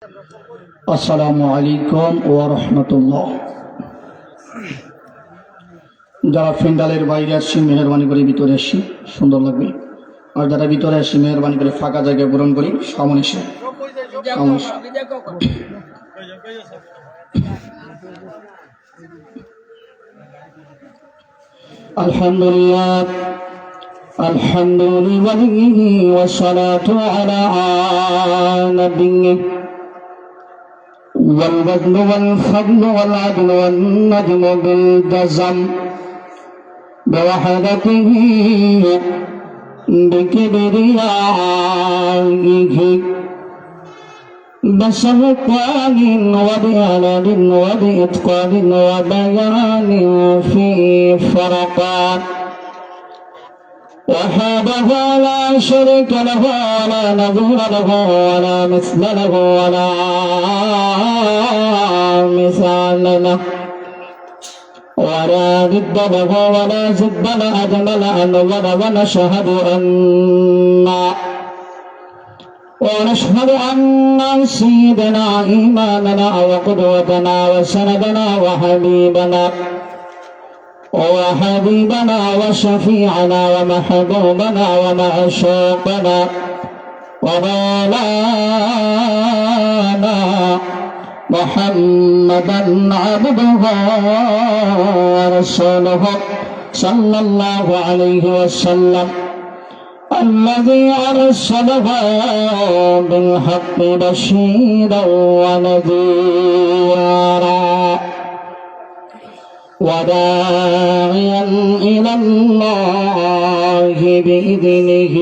আসসালামু আলাইকুম ওয়া রাহমাতুল্লাহ। যারা ফিন্ডালের বাইরে আসছি মেহরবানি করে ভিতরে আসি, সুন্দর লাগবে। আর যারা ভিতরে আসি মেহরবানি করে ফাঁকা জায়গা পূরণ করি, সামনে এসে আলহামদুলিল্লাহ আলহামদুলিল্লাহ ওয়া সালাতু আলা নাবিয়্যিহি والبذل والفضل والعدل والنجم بالجزم بوحدته بكبريائه بسلطان وبعدل وبإتقان وبيان في فرقات وحده لا شريك له ولا نظير له ولا مثل له ولا مثال له ولا ضد له ولا زد له أجمل أنور ونشهد أن سيدنا إمامنا وقدوتنا وسندنا وحبيبنا وشفيعنا ومحبوبنا ومعشوقنا ومولانا محمدا عبده ورسوله صلى الله عليه وسلم الذي أرسله بالحق بشيرا ونذيرا وداعيا إلى الله بإذنه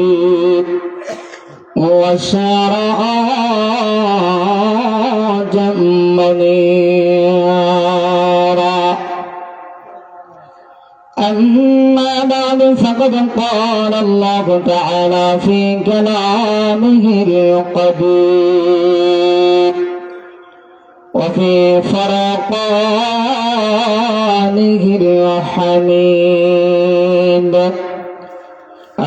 وسراجا منيرا. أما بعد فقد قال الله تعالى في كلامه القدير وفي فرقانه الحميد.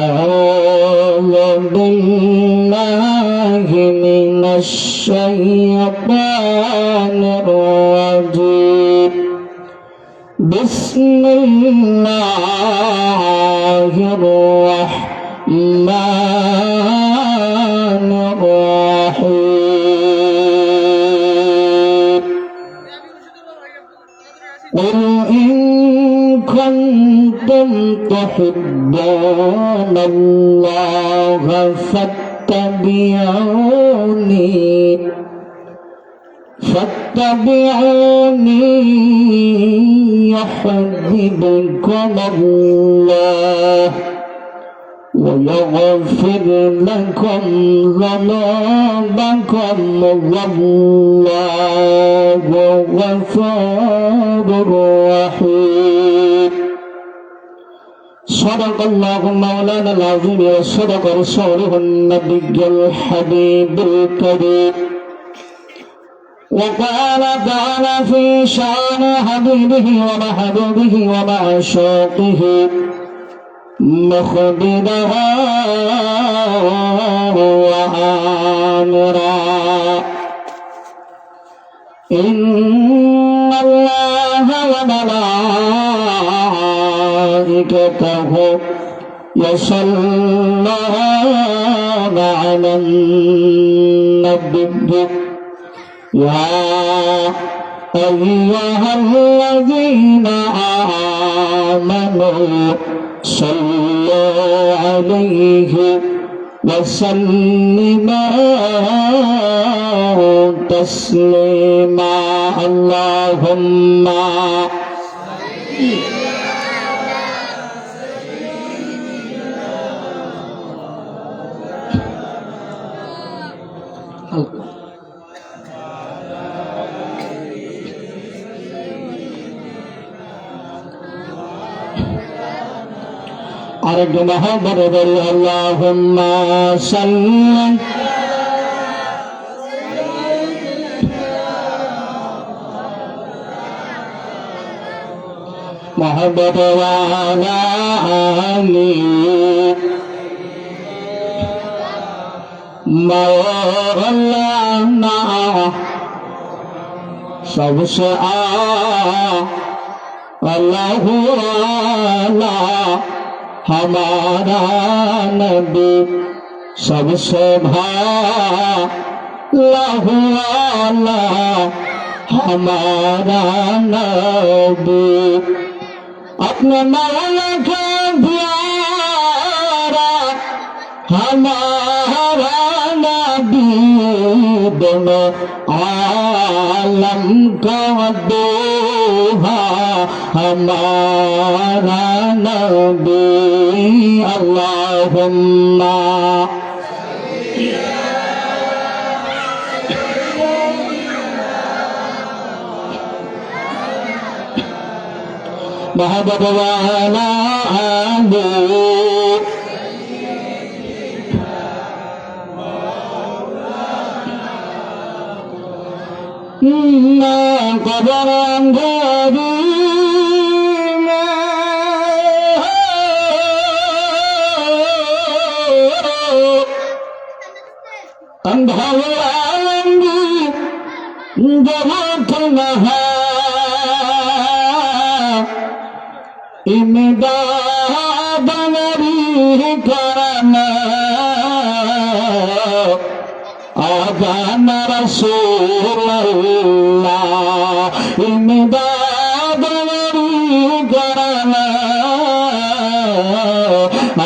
أعوذ بالله من الشيطان الرجيم. بسم الله الرحمن الرحيم. قل إن كنتم تحبون الله فاتبعوني يحببكم الله ويغفر لكم ذنوبكم والله غفور رحيم. صدق الله مولانا العظيم وصدق رسوله النبي الحبيب الكريم. وقال تعالى في شأن حبيبه ومحبوبه ومعشوقه مخبرا وآمرا. إن الله وملائكته يصلون على النبي يا أيها الذين آمنوا صلوا عليه وسلموا تسليما. اللهم আরেকটু মহব্বত বলি আল্লাহুম্মা সাল্লি মহব্বত ওয়ালা আলি مولانا सबसे अल्लाह हमारा नबी सबसे भाला हमारा नबी अपने मौला का प्यारा हमारा नबी दोनों आलम का दोहा हमारा नबी अल्लाहुम्मा महबूब वाला आलू ना कबर अंधेरी में अंधालंगी बहुत नहा इमदाद मेरी करना आजान रसूलल्लाह इमदाद मेरी करना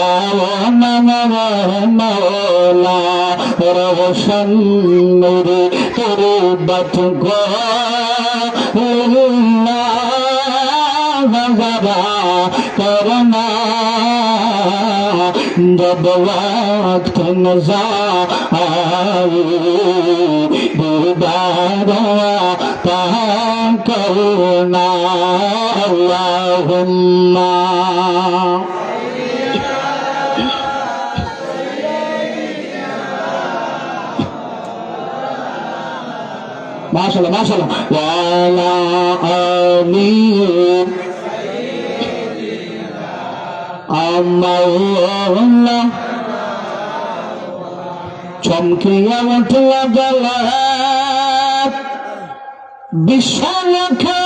आवन मौला रोशन मेरे तेरे बत को करना जब वक्त नज़र आए दीदार ता करना अल्लाहुम्मा माशाल्लाह माशाल्लाह वाला आमीन अम्मा चमकिया उठल गला विश्वमुखे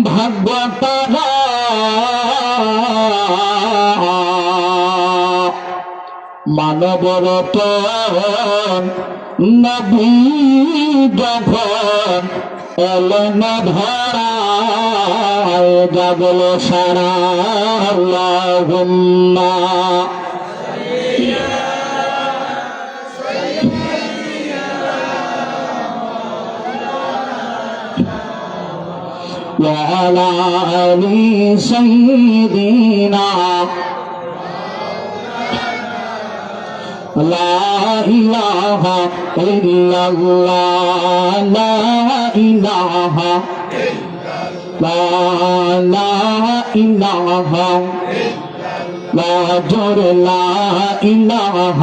भाग्य तारा मानवरत नबी যখন এলেন ধরায় জাগল সারা আল্লাহুম্মা وعلى آل سيدنا لا إله إلا الله لا إله لا إله لا جر لا إله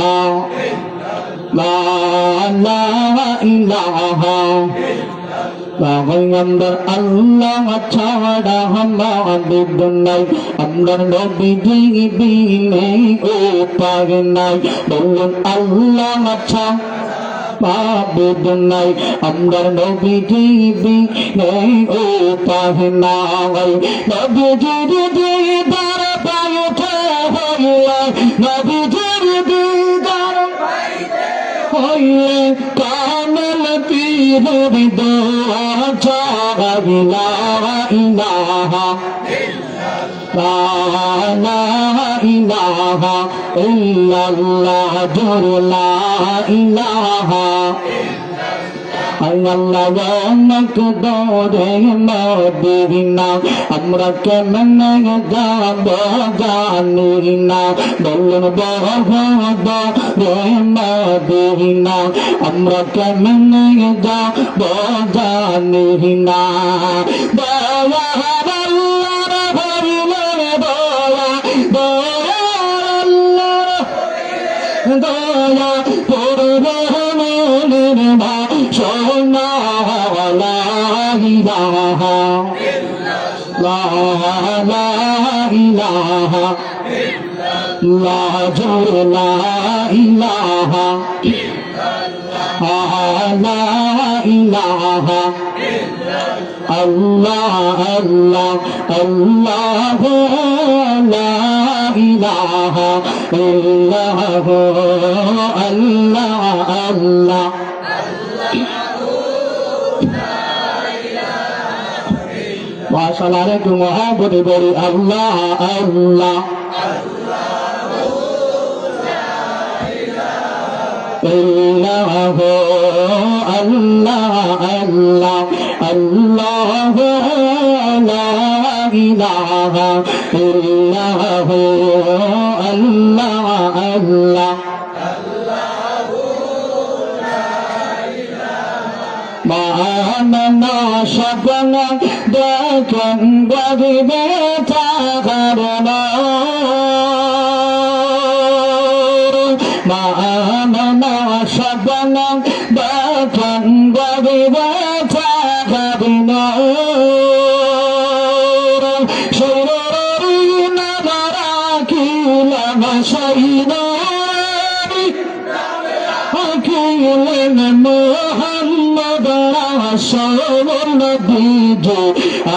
لا إله পাগম্বর আল্লাহ ছাড়া আমাদের নাই আমরা নবী বিনে ও পার নাই বলুন আল্লাহ ছাড়া মাবুদ নাই আমরা নবী বিনে ও পার নাই নবীজির দিদার পাইতে হইলে নবীজির দিদার পাইতে হইলে কামল পীরের দোয়া ছাড়া লা ইলাহা লা ইলাহা ইল্লাল্লাহ জোর লা ইলাহা আল্লাহ অনেক দরে মদিনা আমরা কেমনে যাব জানি না বলুন বহুত দরে মদিনা আমরা কেমনে যাব জানি না দয়া আল্লাহর হইলে দয়া দয়া আল্লাহর দয়া করবে মনের মা সোনা লা ইলাহা লা ইলাহা লা জোর লা ইলাহা লা ইলাহা আল্লাহ আল্লাহ আল্লাহ লা ইলাহা ইল্লাল্লাহ আল্লাহ আল্লাহ মাশাআল্লাহ একটু মহব্বতে বলি আল্লাহ আল্লাহ ইল্লাল্লাহ আল্লাহ আল্লাহ আল্লাহ লা ইলাহা ইল্লাল্লাহ আল্লাহ আল্লাহ মাননা স্বপ্ন দেখেন গরিবে থাকার মাননা স্বপ্ন দেখেন গরিবে থাকার শরীর নামারা কিলাম শহীদ কিলেন মোহাম্মদ রাসূল নবীজি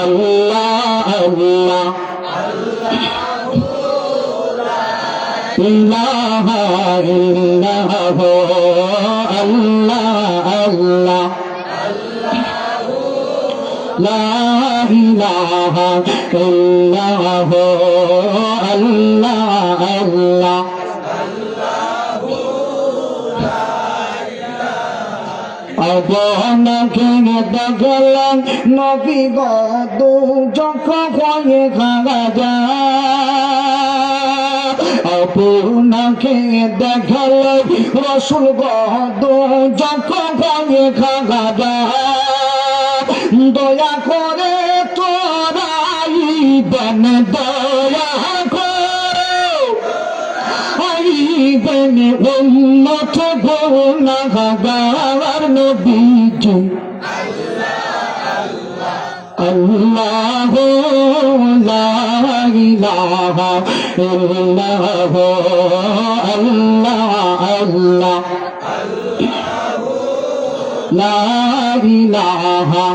আল্লাহ আল্লাহ ইলাহা ইল্লাল্লাহ আল্লাহ আল্লাহ লা ইলাহা ইল্লাল্লাহ আল্লাহ আল্লাহ আপনাকে দেখলেন নবী গদু যখন হয়ে খাওয়া যায় আপনাকে দেখলেন রসুল গদু যখন হয়ে খাওয়া যায় দয়া করে তোরাইবেন দয়া করে আইবেন উম্মত গুনাহগার নবীজি আল্লাহ লা ইলাহা ইল্লাল্লাহ আল্লাহ আল্লাহ লা ইলাহা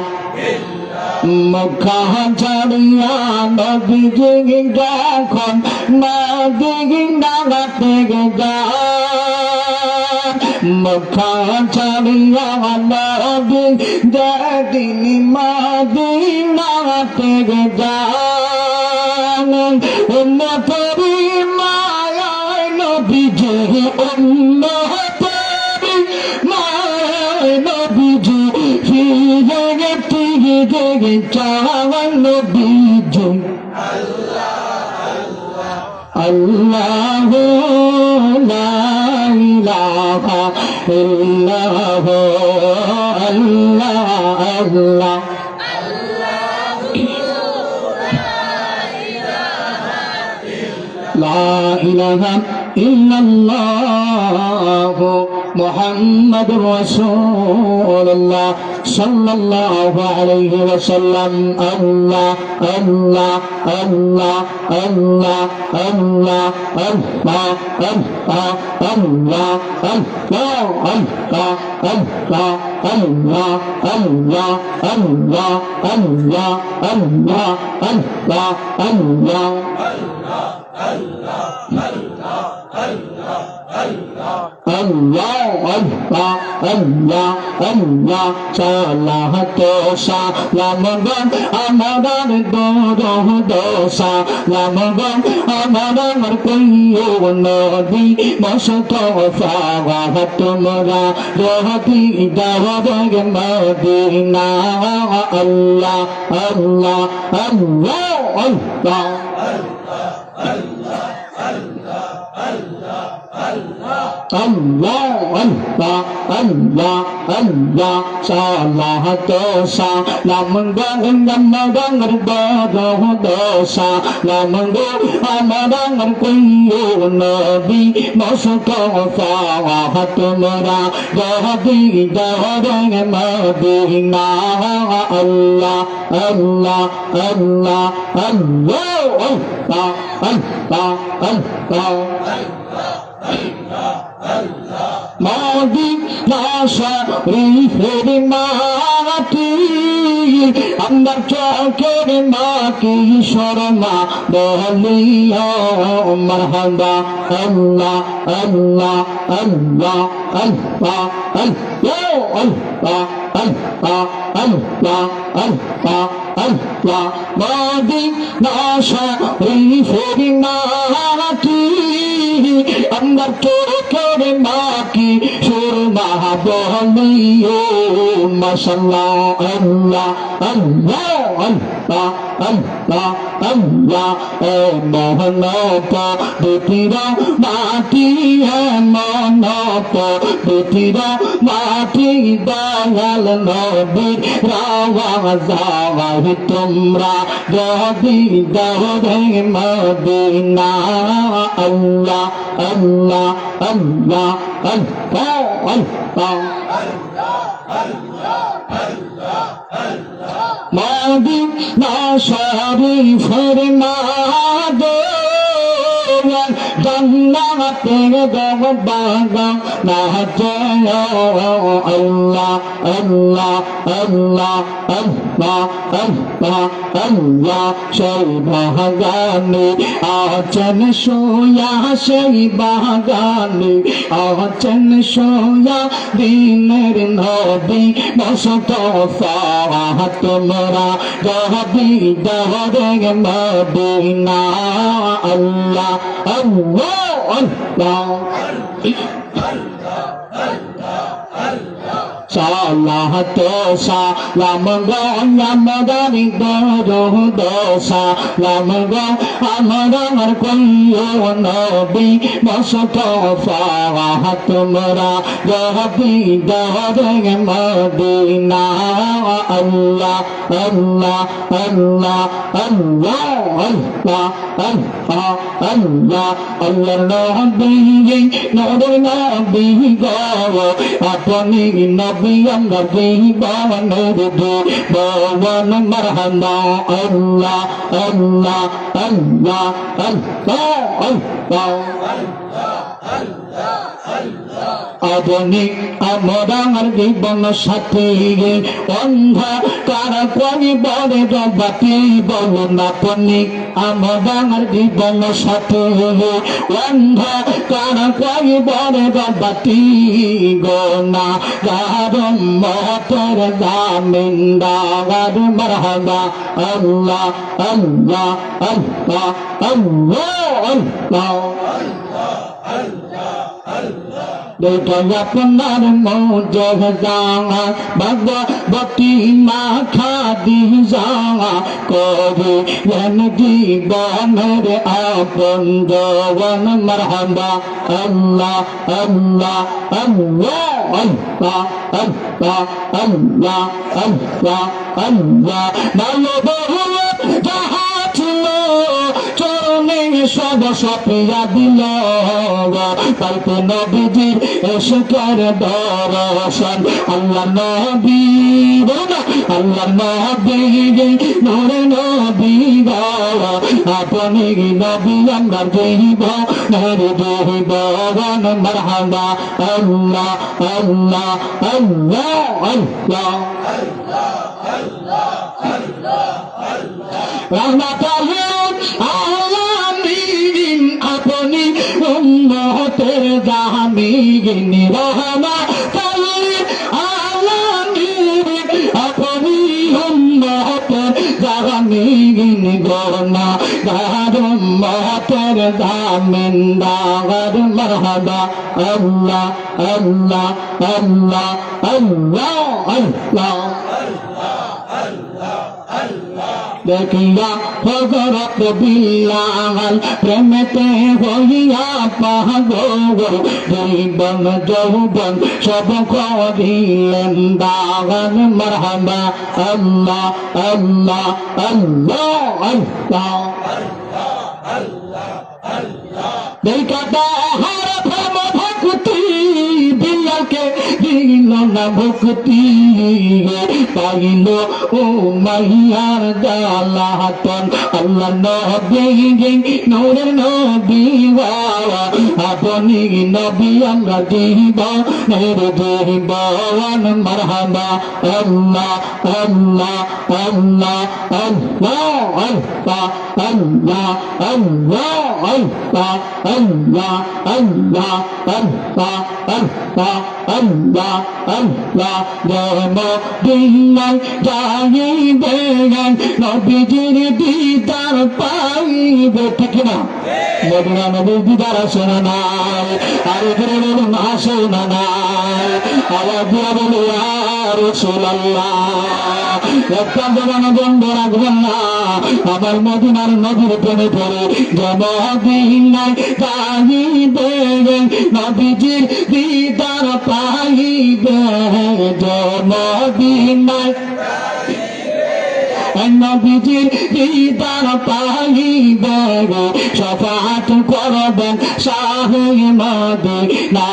মক্কা ছাড়িয়া নবীজি যখন মদিনাতে যায় মক্কা ছাড়িয়া নবী যেদিন মদিনাতে যায় উম্মতেরি মায়ায় নবীজি উম্মতেরি মায়ায় নবীজি ফিরে ফিরে চাওয়ান নবীজি আল্লাহ লা ইলাহা ইল্লাল্লাহ আল্লাহ আল্লাহ লা ইলাহা ইল্লাল্লাহ মুহাম্মাদুর রাসূলুল্লাহ সাল্লাল্লাহু আলাইহি ওয়াসাল্লাম আল্লাহ আল্লাহ আল্লাহ আল্লাহ আল্লাহ আল্লাহ আল্লাহ আল্লাহ আল্লাহ আল্লাহ আল্লাহ আল্লাহ আল্লাহ আল্লাহ আল্লাহ আল্লাহ আল্লাহ Allah Allah Allah Allah salah dosa lamagan amaran dosa lamagan amaran kuyu nabi Mustafa wa tumra rohati dawad madina Allah Allah Allah Allah Allah Allah Allah Allah salah dosa lamanggang dosa lamanggang amaran kuyu nabi Mustafa wa tumra rohati dawad madina Allah Allah Allah Allah Allah Allah Allah Medina শরীফের মাটি আমার চোখের মাটি শর্মা বলিও মারহাবা আল্লাহ আল্লাহ আল্লাহ আল্লাহ আল্লাহ আল্লাহ আল্লাহ আল্লাহ আল্লাহ Medina শরীফের মাটি আমার চোখের মাটি সুরমা বলিও মাশাআল্লাহ আল্লাহ আল্লাহ আল্লাহ আল্লাহ আল্লাহ ও মহনত বেটিরা মাটি মনত বেটিরা মাটি দয়াল নবীর রাওয়াজাওয়াই তোমরা যদি দরে মদিনা আল্লাহ আল্লাহ আল্লাহ আল্লাহ আল্লাহ মদিনা শরীফের মাদোয়ার জান্নাতের বাগান না যায় আল্লাহ আল্লাহ আল্লাহ আল্লাহ আল্লাহ আল্লাহ সেই বাগানে আছেন সোয়া সেই বাগানে আছেন সোয়া দিনের নবী মুস্তাফা তোমরা যদি দরে মদিনা আল্লাহ আল্লাহ আল্লাহ সালাহ তো সালাম গো আমাদারি দরুদ সালাম গো আমার কইও নবী মুস্তাফা তোমরা যদি দরে মদিনা আল্লাহ আল্লাহ আল্লাহ আল্লাহ আল্লাহ আল্লাহ আল্লাহ আল্লাহ নবী নূরে নবী গো আপনি নবী আমরা জীবনের ভগবান মারহাবা আল্লাহ আল্লাহ আল্লাহ আল্লাহ আল্লাহ আপনি আমার জীবন সাথী অন্ধকার পরিবারে বাতি বলুন আপনি আমার জীবন সাথী অন্ধকার পরিবারে বাতি গোনা গারম মতের জামিনদার মারহাবা আল্লাহ আল্লাহ আল্লাহ আল্লাহ আল্লাহ দেখো আপনার মৌজা ভগবতী মাথা দিজা কবি জীবনের আপন জবন মারহাবা আল্লাহ আল্লাহ আল্লাহ আল্লাহ আল্লাহ আল্লাহ আল্লাহ আল্লাহ ভালো বহু যাহা ছিল চরণে সব সপিয়া দিল পাইতে নবীজির এসকার দর্শন আল্লাহ নবী আল্লাহ নবী নূরে নবী আপনি নবী আমার দেব নরে দেব মারহাবা আল্লাহ আল্লাহ আল্লাহ আল্লাহ রহমাতুল আলামিন আপনি উম্মতের জামিন রহমাতুল আলামিন আপনি উম্মতের জামিন গোনা দার উম্মতের জামিন দার মারহাবা আল্লাহ আল্লাহ আল্লাহ আল্লাহ আল্লাহ দেখিয়া হযরত বিলাল প্রেমেতে হইয়া পাগল জীবন যৌবন সব করিলেন দাগান মারহাবা আল্লাহ আল্লাহ আল্লাহ আল্লাহ দেখা তাহার প্রেম ভক্তি বিলালকে দিল না ভক্তি পাইল ও মাইয়ার জ্বালাতন আল্লাহ নবী নূরের নবী আপনি নবী আমরা জীবনের জীবন মারহাবা আল্লাহ আল্লাহ আল্লাহ আল্লাহ আল্লাহ আল্লাহ আল্লাহ আল্লাহ আল্লাহ আল্লাহ আল্লাহ আল্লাহ আল্লাহ আল্লাহ জন্ম দিনাই যাইবে নবীজির দিদার পাইবে ঠিক না মদিনা নবীর দিদার আসে না নাই আর এখানে বলুন আসে না নাই আবার দিয়া বলি আর রাসূলুল্লাহ একটা জবান বন্ধ রাখবেন না আমার মদিনার নদীর প্রেমে পড়ে জন্মদিনাই যাইবে নবীজির দিদার পাইবে জন্মদিনাই নবীজির দিদার পাইবে শফাআত করবেন শাহে মদিনা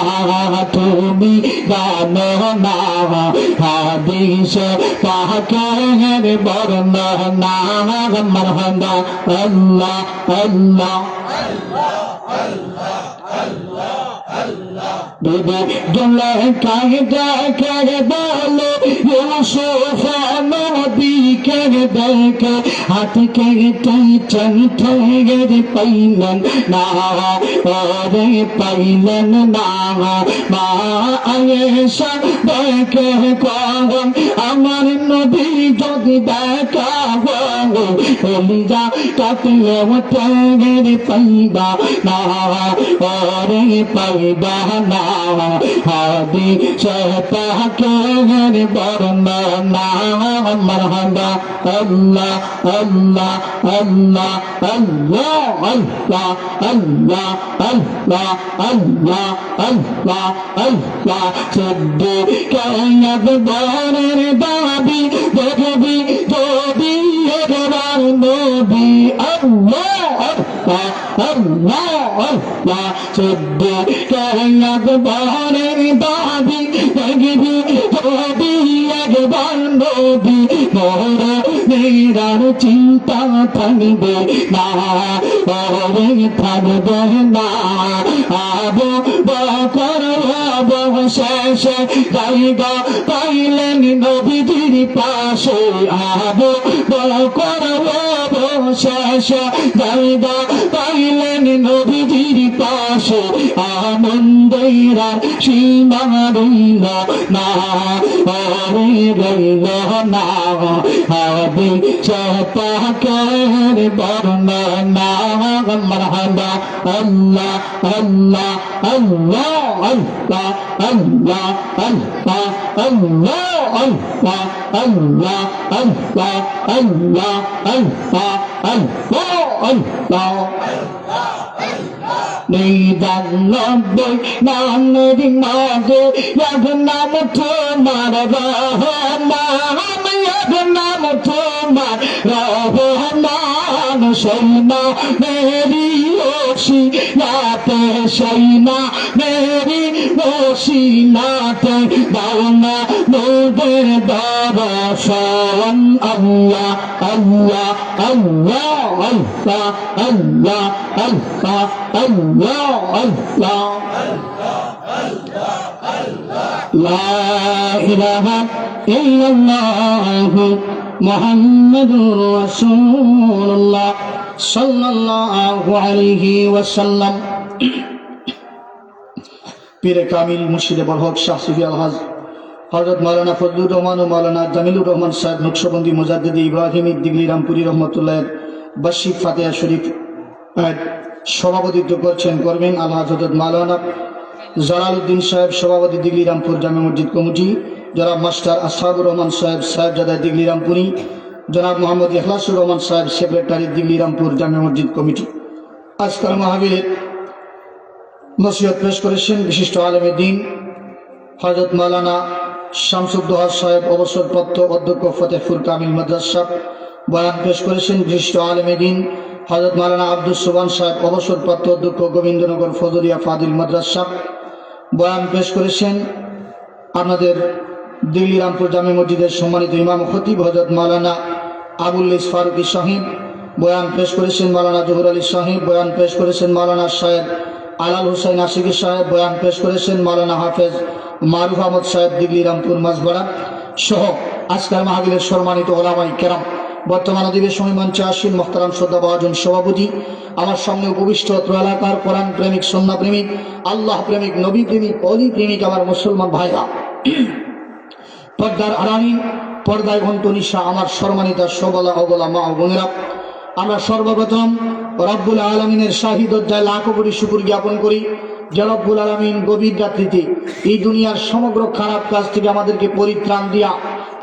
তুমি জানো না হাদিসে পাকের বর্ণনা মারহাবা আল্লাহ আল্লাহ বিবি গলে কাহে দেখে বলো ইউসুফ নবীকে দেখে হাতকে টাইচন ঠেগের পাইলেন না ওরে পাইলেন না মা আয়েশা দেখে কখন আমার নবী যদি দেখা এলিজা কাটিয়ে ঠেগের পাইবা না ওরে পাইবা না হাদি শতাকের বর্ণনা মারহাবা আল্লাহ আল্লাহ আল্লাহ আল্লাহ আল্লাহ আল্লাহ আল্লাহ আল্লাহ আল্লাহ আল্লাহ সিদ্দিক আকবরের দাবি দেখবি যদি একবার নবী আল্লাহ আল্লাহ আল্লাহ আল্লাহ সিদ্দিক আকবরের দাবি দেখবি যদি একবার নবী মোর মেরার চিন্তা থাকবে না ওরে থাকবে না আবু বকর অবশেষে জায়গা পাইলেন নবীজির পাশে আবু বকর অবশেষে জায়গা পাইলেন নবীজির পাশে আনন্দের সীমা রইল না ওরে রইল না হাদি শতাকের বর্ণনা মারহাবা আল্লাহ আল্লাহ আল্লাহ আল্লাহ আল্লাহ আল্লাহ আল্লাহ আল্লাহ আল্লাহ আল্লাহ আল্লাহ আল্লাহ আল্লাহ আল্লাহ নিরানব্বই নামের মাঝে এক নাম তোমার রহমান এক নাম তোমার রহমান সৈনা মেরি ওসিলাতে সৈনা মেরি ওসিলাতে দাওনা মোদের দর্শন আল্লাহ আল্লাহ আল্লাহ আল্লাহ আল্লাহ আল্লাহ আল্লাহ আল্লাহ লা ইলাহা ইল্লাল্লাহ মুহাম্মাদুর রাসূলুল্লাহ সাল্লাল্লাহু আলাইহি ওয়াসাল্লাম। পীরে কামিল মুর্শিদে বরহক শাহ সুফি আলহাজ হযরত মাওলানা ফজলুর রহমান ও মাওলানা জামিলুর রহমান সাহেব নকশবন্দি মুজাদ্দিদি ইব্রাহিম দিগলি রামপুরি রহমতুল্লাহ বার্ষিক ফাতিহা শরীফ সভাপতিত্ব করবেন আলহাজ হযরত মাওলানা জালালউদ্দিন সাহেব সভাপতি দিগলি রামপুর জামে মসজিদ কমিটি, জনাব মাস্টার আসহাবুর রহমান সাহেব সাহেবজাদা দিগলি রামপুরি, জনাব মোহাম্মদ ইখলাসুর রহমান সাহেব সেক্রেটারি দিগলি রামপুর জামে মসজিদ কমিটি। আজকাল মাহফিলের নসিহত পেশ করেছেন বিশিষ্ট আলেমে দ্বীন হযরত মাওলানা শামসুদ্দোহা সাহেব অবসরপ্রাপ্ত অধ্যক্ষ ফতেহপুর কামিল মাদ্রাসা। বয়ান পেশ করেছেন বিশিষ্ট আলেমে দ্বীন হযরত মাওলানা আব্দুস সুবহান সাহেব অবসরপ্রাপ্ত অধ্যক্ষ গোবিন্দনগর ফজলিয়া ফাদিল মাদ্রাসা। বয়ান পেশ করেছেন আপনাদের দিল্লি রামপুর জামে মসজিদের সম্মানিত ইমাম খতিব হযরত মাওলানা আবুল ইস ফারুকি সাহেব বয়ান পেশ করেছেন, মাওলানা জহুর আলী সাহেব বয়ান পেশ করেছেন, মাওলানা সাহেব আলাল হুসাইন আশিকি সাহেব বয়ান পেশ করেছেন, মাওলানা হাফেজ মারুফ আহমদ সাহেব দিল্লি রামপুর মাঝবাড়া সহ আজকের মাহফিলের সম্মানিত ওলামায়ে কেরাম, বর্তমান অধিবেশন মঞ্চে আসীন মোহতারাম শ্রদ্ধা ভাজন সভাপতি, আমার সামনে উপবিষ্ট অত্র এলাকার কোরআন প্রেমিক, সুন্নাহ প্রেমিক, আল্লাহ প্রেমিক, নবী প্রেমিক, অলি প্রেমিক আমার মুসলমান ভাইরা, পর্দার আড়ানি পর্দায় অন্তনিশা আমার সম্মানিত সবলা অবলা মা ও বোনেরা, আমরা সর্বপ্রথম রব্বুল আলমিনের শাহী দরজায় লাখো কোটি শুকর জ্ঞাপন করি যে রব্বুল আলমিন গভীর রাত্রিতে এই দুনিয়ার সমগ্র খারাপ কাজ থেকে আমাদেরকে পরিত্রাণ দিয়া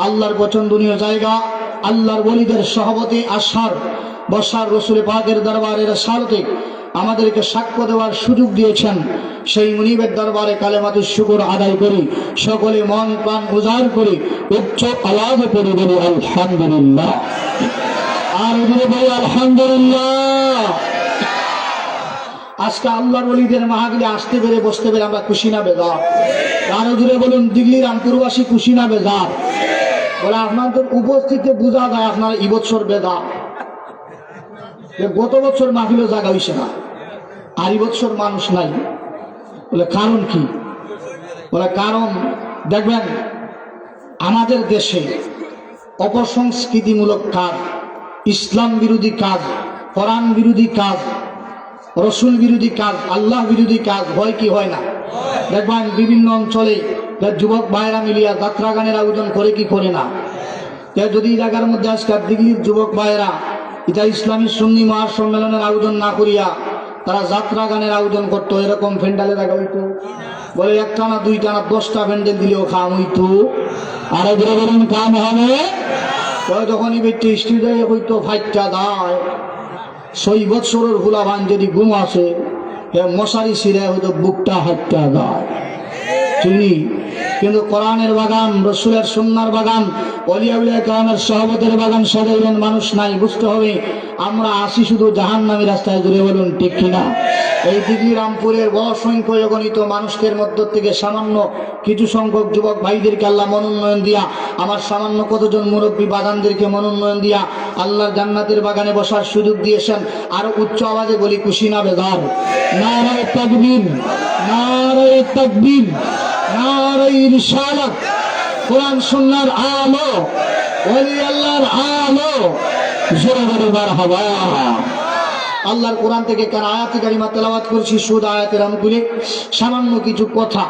আল্লাহর পছন্দনীয় জায়গা আল্লাহর ওলিদের সহবতে আসার বসার রসুল পাকের দরবারের সারতে আমাদেরকে সাক্ষ্য দেওয়ার সুযোগ দিয়েছেন। সেই মুনিবের দরবারে কালেমাতুশ শুকর আদায় করি, সকলে মন প্রাণ উজাড় করে উচ্চ আওয়াজে পড়ে বলি আলহামদুলিল্লাহ। আর বলে বলি আলহামদুলিল্লাহ। আজকে আল্লাহর ওলিদের মাহফিলে আসতে পেরে বসতে পেরে আমরা খুশি না বেজার? আরো জুড়ে বলুন দিল্লি রামপুরবাসী খুশি না বেজার? বলে আপনাদের উপস্থিতিতে বোঝা যায় আপনারা এই বছর বেজার। গত বছর মাহফিলে জায়গা হইছে না, আর এই বছর মানুষ নাই। বলে কারণ কি? বলে কারণ দেখবেন আমাদের দেশে অপসংস্কৃতিমূলক কাজ, ইসলাম বিরোধী কাজ, কোরআন বিরোধী কাজ, রসুল বিরোধী কাজ, আল্লাহ বিরোধী কাজ হয় কি হয় না? দেখবেন বিভিন্ন অঞ্চলে যুবক ভাইরা মিলিয়া যাত্রা গানের আয়োজন করে কি করে না? যদি এই জায়গার মধ্যে আজকাল দিল্লির যুবক ভাইরা এটা ইসলামী সুন্নি মহাসম্মেলনের আয়োজন না করিয়া তারা যাত্রা গানের আয়োজন করতো, এরকম ফেন্ডালে দেখা হইতো। বলে একটা না দুইটা না 10টা ফেন্ডেল দিলেও কাম হইতো। আরো ধরে বলুন কাম হবে। যখন এই ব্যক্তি স্টুডিও হইতো ফাইটটা দায় 6 বছরের হুলা ভান যদি ঘুম আসে মশারি ছিঁড়ে হয়তো বুকটা হাইটটা দায় চিনি। কিন্তু কোরআনের বাগান, রসুলের সুন্নাহর বাগান, ওলিয়া উলিয়া কেরামের সহবতের বাগান সাজাইলেন মানুষ নাই। বুঝতে হবে আমরা আসি শুধু জাহান্নামী রাস্তায়, জুড়ে বলুন ঠিক কিনা? এই দিল্লি রামপুরের বড় সংখ্যক গণিত মানুষের মধ্য থেকে সামান্য কিছু সংখ্যক যুবক ভাইদেরকে আল্লাহ মনোনয়ন দিয়া, আমার সামান্য কতজন মুরব্বী বাগানদেরকে মনোনয়ন দিয়া আল্লাহর জান্নাতের বাগানে বসার সুযোগ দিয়েছেন। আরো উচ্চ আওয়াজে বলি খুশি না বেজার? নারায়ে তাকবীর, নারায়ে তাকবীর, নারায়ে রিসালাত। কোরআন সুন্নাহর আলো, ওলি আল্লাহর আলো, জোরে বলে মারহাবা। আল্লাহর কোরআন থেকে কার আয়াতে কারিমা তেলাওয়াত করছি, সুদ আয়াতের আমগুলি সামান্য কিছু কথা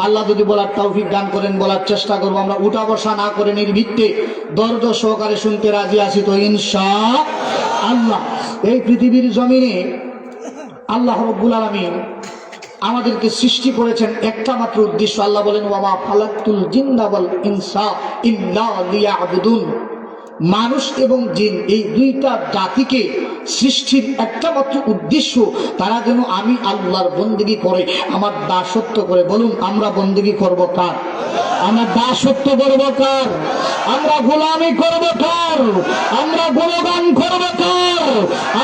আল্লাহ যদি বলার তৌফিক দান করেন বলার চেষ্টা করবো। আমরা উঠা বসা না করে নির্ভীকতে ধৈর্য সহকারে শুনতে রাজি আছি তো ইনশাআল্লাহ। এই পৃথিবীর জমিনে আল্লাহ রাব্বুল আলামিন আমাদেরকে সৃষ্টি করেছেন একটা মাত্র উদ্দেশ্য। আল্লাহ বলেন ওয়ামা খালাকতুল জিন্না ওয়াল ইনসা ইল্লা লিয়াবুদুন। মানুষ এবং জিন এই দুইটা জাতিকে সৃষ্টির একটা মাত্র উদ্দেশ্য, তারা যেন আমি আল্লাহর বন্দেগী করে, আমার দাসত্ব করে। বলুন আমরা বন্দেগী করব কার? আমরা দাসত্ব করব কার? আমরা গোলামি করব কার? আমরা গুণগান করব কার?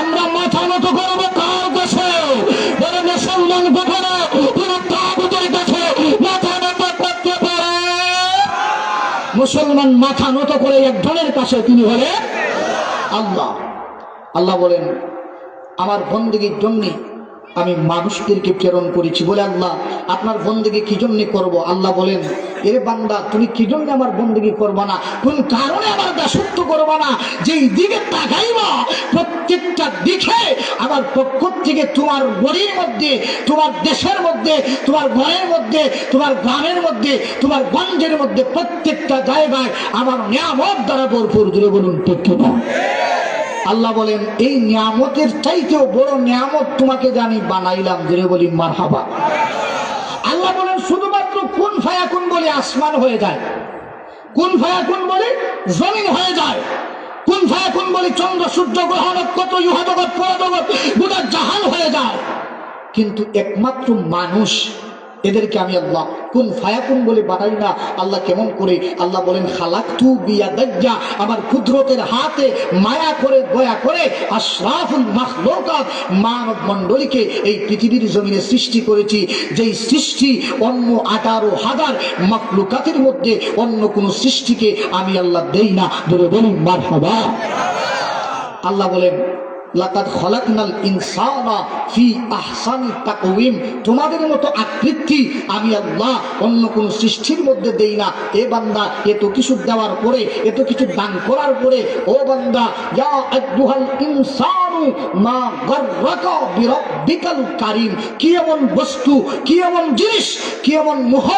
আমরা মাথা নত করব কার কাছে? বলে মুসলমান কখনো কোনো তাগুতের কাছে মাথা নত করতে পারে? মুসলমান মাথা নত করে একজনের কাছে, তিনি হলে আল্লাহ। আল্লাহ বলেন আমার বন্দেগীর জন্য আমি মানুষদেরকে প্রেরণ করেছি। বলে আল্লাহ আপনার বন্দেগী কি জন্য করব? আল্লাহ বলেন এরে বান্দা তুমি কি জন্য আমার বন্দেগী করবা না, কোন কারণে আমার দাসত্ব করবা না? যেই দিকে তাকাইবা প্রত্যেকটা দিকে আমার পক্ষ থেকে তোমার গড়ির মধ্যে, তোমার দেশের মধ্যে, তোমার ঘরের মধ্যে, তোমার গ্রামের মধ্যে, তোমার গঞ্জের মধ্যে প্রত্যেকটা জায়গায় আমার নিয়ামত দ্বারা ভরপুর। জুড়ে বলুন ঠিক কিনা? আল্লাহ বলেন এই নিয়ামতের চাইতেও বড় নিয়ামত তোমাকে জানি বানাইলাম। জুড়ে বলি মারহাবা। আল্লাহ বলেন শুধুমাত্র কুন ফায়াকুন বলে আসমান হয়ে যায়, কুন ফায়াকুন বলে জমিন হয়ে যায়, কুন ফায়াকুন বলে চন্দ্র সূর্য গ্রহ নক্ষত্র ইহজগৎ পরজগৎ গোটা জাহান হয়ে যায়। কিন্তু একমাত্র মানুষ এদেরকে আমি আল্লাহ কুন ফায়াকুন বলে বানাই না। আল্লাহ কেমন করে? আল্লাহ বলেন খালাকতু বিয়াদাইয়া, আমার কুদরতের হাতে মায়া করে দয়া করে আশরাফুল মাখলুকাত মানব মণ্ডলীকে এই পৃথিবীর জমিনে সৃষ্টি করেছি, যেই সৃষ্টি অন্য 18,000 মাখলুকাতের মধ্যে অন্য কোন সৃষ্টিকে আমি আল্লাহ দেই না। ধরে বলুন মারহাবা। আল্লাহ বলেন লাকাদ খলাকনাল ইনসানা ফি আহসানি তাকওয়িম, তোমাদের মতো আকৃতি আমি আল্লাহ অন্য কোন সৃষ্টির মধ্যে দেই না। এ বান্দা, এত কিছু দেওয়ার পরে, এত কিছু দান করার পরে, ও বান্দা, ইয়া আইয়ুহাল ইনসানু মা গাররাকা বিরাব্বিকাল কারীম, কি এমন বস্তু, কি এমন জিনিস, কি এমন মোহ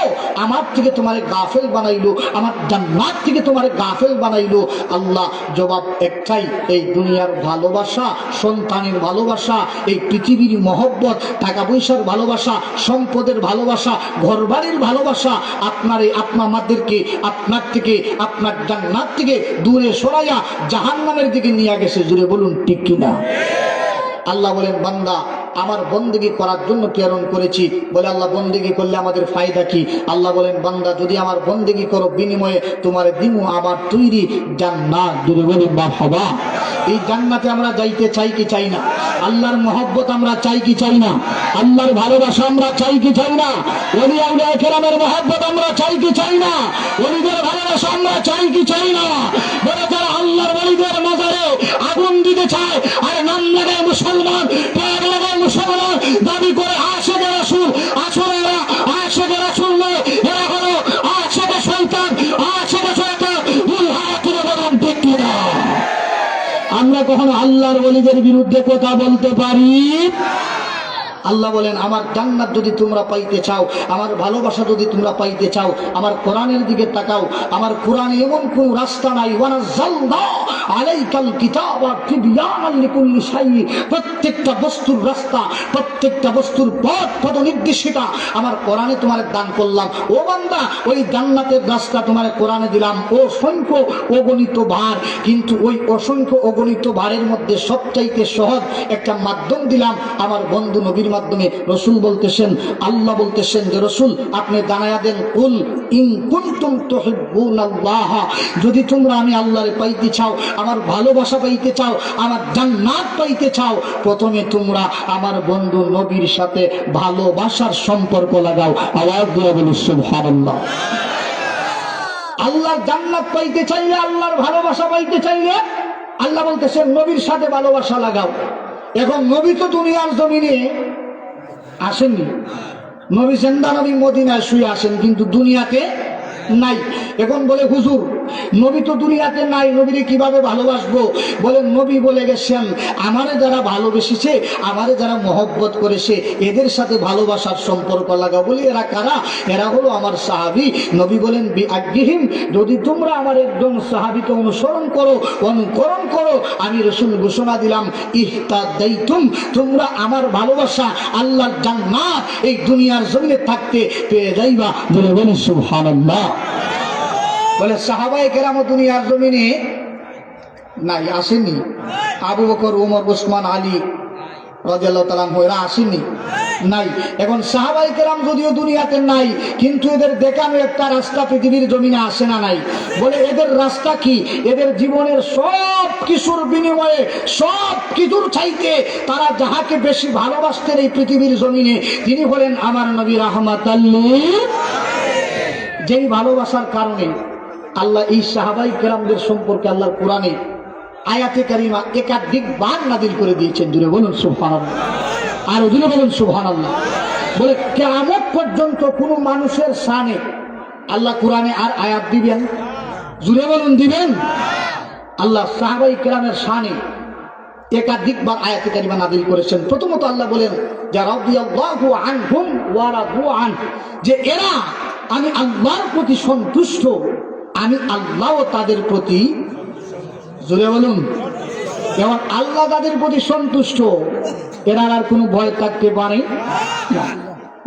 আমার থেকে তোমারে গাফেল বানাইলো, আমার জান্নাত থেকে তোমারে গাফেল বানাইলো? আল্লাহ জবাব একটাই, এই দুনিয়ার ভালোবাসা, সন্তানের ভালোবাসা, এই পৃথিবীর মহব্বত, টাকা পয়সার ভালোবাসা, সম্পদের ভালোবাসা, ঘরবাড়ির ভালোবাসা আপনারে আমাদেরকে আপনার থেকে, আপনার জান্নাত থেকে দূরে সরাইয়া জাহান্নামের দিকে নিয়ে গেছে। জুড়ে বলুন ঠিক কিনা? আল্লাহ বলেন বান্দা আমার বন্দেগী করার জন্য প্রেরণ করেছি। বলে আল্লাহ বন্দেগী করলে আমাদের ফায়দা কি? আল্লাহ বলেন বান্দা যদি আমার বন্দেগী করো, বিনিময়ে তোমার দিমু আমার তৈরি জান্নাত। জুড়ে বলুন মারহাবা। এই জান্নাতে আমরা যাইতে চাই কি চাই না? আল্লাহর মহব্বত আমরা চাই কি চাই না? আল্লাহর ভালোবাসা আমরা চাই কি চাই না? ওলি আউলিয়া কেরামের মহব্বত আমরা চাই কি চাই না? ওলিদের ভালোবাসা আমরা চাই কি চাই না? বলে যারা আল্লাহর ওলিদের মাজারে আগুন দিতে চায় আর নাম লাগায় মুসলমান, প্যাগ লাগায় মুসলমান, দাবি করে আশিকে রাসূল, আসলে এরা আশিকে রাসূল নয়, এরা হলো আশিকে শয়তান, আশিকে শয়তান। দুই হাত তুলে বলেন ঠিক কিনা? আমরা কখনো আল্লাহর ওলিদের বিরুদ্ধে কথা বলতে পারি? আল্লাহ বলেন আমার জান্নাত যদি তোমরা পাইতে চাও, আমার ভালোবাসা যদি তোমরা পাইতে চাও, আমার কোরআনের দিকে তাকাও। আমার কোরআনে এমন কোন রাস্তা নাই, ওয়ানাজ্জালনা আলাইকাল কিতাবা তিবয়ানাল লিকুল্লি শাই, প্রত্যেকটা বস্তুর রাস্তা, প্রত্যেকটা বস্তুর পথ পদনির্দেশিকা আমার কোরআনে তোমার দান করলাম। ও বান্দা, ওই জান্নাতের রাস্তা তোমার কোরআনে দিলাম, অসংখ্য অগণিত ভার, কিন্তু ওই অসংখ্য অগণিত ভারের মধ্যে সবচাইতে সহজ একটা মাধ্যম দিলাম আমার বন্ধু নবীর মাধ্যমে। রসুল বলতেছেন, আল্লাহ বলতেছেন যে রসুল আপনি জানায়া দেন, কুল ইন কুনতুম তুহিব্বুনাল্লাহ, যদি তোমরা আমি আল্লাহরে পাইতে চাও, আমার ভালোবাসা পাইতে চাও, আমার জান্নাত পাইতে চাও, প্রথমে তোমরা আমার বন্ধু নবীর সাথে ভালোবাসার সম্পর্ক লাগাও। আওয়াজ দিয়ে বলি সুবহানাল্লাহ। আল্লাহর জান্নাত পাইতে চাইলে, আল্লাহর ভালোবাসা পাইতে চাইলে আল্লাহ বলতেছেন নবীর সাথে ভালোবাসা লাগাও। এখন নবী তো দুনিয়ার জমিনে আসেননি, নবী জিন্দা নবী মদিনায় শুয়ে আসেন, কিন্তু দুনিয়াতে নাই। এখন বলে হুজুর নবী তো দুনিয়াতে নাই, নবীরে কিভাবে ভালোবাসবো? বলে নবী বলে গেছেন আমারে যারা ভালোবেসেছে, আমারে যারা মহব্বত করেছে, এদের সাথে ভালোবাসার সম্পর্ক লাগাও। বলি এরা কারা? এরা হলো আমার সাহাবী। নবী বলেন বিআজ্ঞিহিম, যদি তোমরা আমার একজন সাহাবীকে অনুসরণ করো, অনুকরণ করো, আমি রাসূল ঘোষণা দিলাম ইহতাদাইতুম, তোমরা আমার ভালোবাসা, আল্লাহর জান্নাত এই দুনিয়ার জমিনে থাকতে পেয়ে যাইবা। বলে বলি সুবহানাল্লাহ। বলে সাহাবায়ে কেরাম দুনিয়ার জমিনে নাই, আসেনি। আবু বকর, ওমর, ওসমান, আলী রাদিয়াল্লাহু তাআলা এরা আসেনি, নাই। এখন সাহাবায়ে কেরাম যদিও দুনিয়াতে নাই, কিন্তু এদের দেখানো একটা রাস্তা পৃথিবীর জমিনে আসে না নাই? বলে এদের রাস্তা কি? এদের জীবনের সব কিছুর বিনিময়ে, সব কিছুর চাইতে তারা যাহাকে বেশি ভালোবাসতেন এই পৃথিবীর জমিনে, তিনি হলেন আমার নবী রাহমাতাল লিল। যেই ভালোবাসার কারণে আল্লাহ এই সাহাবায়ে কেরামদের সম্পর্কে আল্লাহর কোরআনে আয়াতে কারিমা একাধিক বার নাযিল করে দিয়েছেন। জুড়ে বলুন সুবহানাল্লাহ। আর জুড়ে বলুন সুবহানাল্লাহ। বলে কিয়ামত পর্যন্ত কোনো মানুষের শানে আল্লাহ কোরআনে আর আয়াত দিবেন? জুড়ে বলুন দিবেন? আল্লাহ সাহাবায়ে কেরামের শানে একাধিকবার আয়াতে কারিমা নাযিল করেছেন। প্রথমত আল্লাহ বলেন যে রাদিয়াল্লাহু আনহুম ওয়া রাদু আন, যে এরা আমি আল্লাহর প্রতি সন্তুষ্ট, আমি আল্লাহও তাদের প্রতি। জোরে বলুন। যেমন আল্লাহ তাদের প্রতি সন্তুষ্ট, এরা আর কোনো ভয় থাকতে পারে না।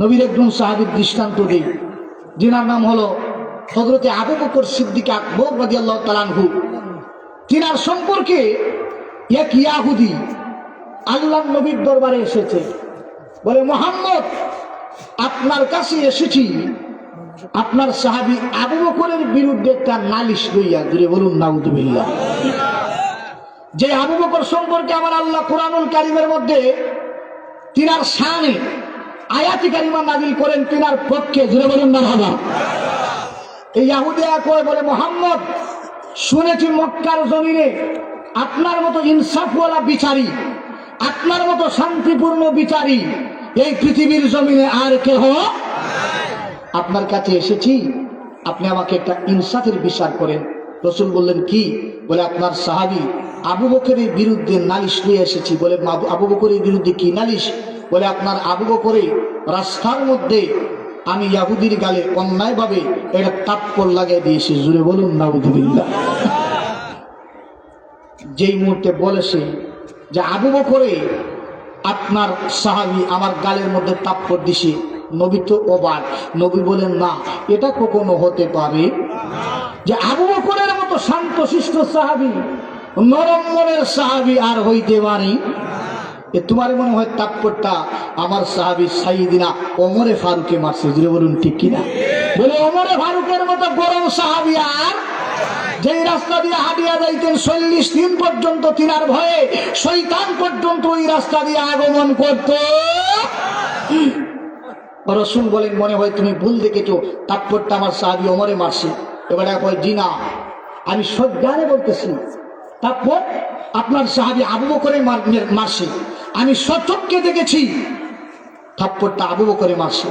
নবীর একজন সাহাবীর দৃষ্টান্ত দেই, যিনার নাম হলো হযরতে আবু বকর সিদ্দিক আকবর রাদিয়াল্লাহু তাআলা আনহু। তিনার সম্পর্কে এক ইয়াহুদি আল্লাহর নবীর দরবারে এসেছে, বলে মুহাম্মদ আপনার কাছে এসেছি আপনার সাহাবী আবু বকরের বিরুদ্ধে একটা নালিশ লইয়া, জুড়ে বলুন নাউযুবিল্লাহ। যে আবু বকর সম্পর্কে আমার আল্লাহ কুরআনুল কারীমের মধ্যে তিনার শানে আয়াতি কারিমা নাযিল করেন তিনার পক্ষে, জুড়ে বলুন মারহাবা। এই ইহুদিয়া কয় বলে, মুহাম্মদ শুনেছি মক্কার জমিনে আপনার মতো ইনসাফওয়ালা বিচারী, আপনার মতো শান্তিপূর্ণ বিচারী এই পৃথিবীর জমিনে আর কেহ। আপনার কাছে এসেছি, আপনি আমাকে একটা ইনসাফের বিচার করেন। রাসূল বললেন কি? বলে আপনার সাহাবী আবু বকরের বিরুদ্ধে নালিশ নিয়ে এসেছি। বলে আবু বকরের বিরুদ্ধে কি নালিশ? বলে আপনার আবু বকরে রাস্তার মধ্যে আমি ইহুদির গালে অন্যায়ভাবে এটা তাপ্পর লাগিয়ে দিয়েছি, জুড়ে বলুন নাউযুবিল্লাহ। যেই মুহূর্তে বলেছে যে আবু বকরে আপনার সাহাবী আমার গালের মধ্যে তাপ্পর দিছে, নবী তো অবাক। নবী বলেন না, এটা কখনো হতে পারে যে আবু বকরের মতো শান্তশিষ্ট সাহাবী, নরম মনের সাহাবী আর হইতে পারে? তোমার মনে হয় তাপ্পরটা আমার সাহাবী সাইয়্যিদিনা ওমরে ফারুকে মারছে, জুড়ে বলুন ঠিক কিনা? বলে ওমরে ফারুকের মতো গরম সাহাবী আর যেই রাস্তা দিয়ে হাঁটিয়া যাইতেন 40 দিন পর্যন্ত তিনার ভয়ে শয়তান পর্যন্ত ওই রাস্তা দিয়ে আগমন করত। রাসূল বলেন মনে হয় তুমি ভুল দেখেছো, তাপ্পরটা আমার সাহাবী ওমরে মারছে। এবারে কয় জি না, আমি সজ্ঞানে বলতেছি তাপ্পর আপনার সাহাবী আবু বকরে মারছে, আমি সচক্ষে দেখেছি থাপ্পড়টা আবু বকরে মারছে।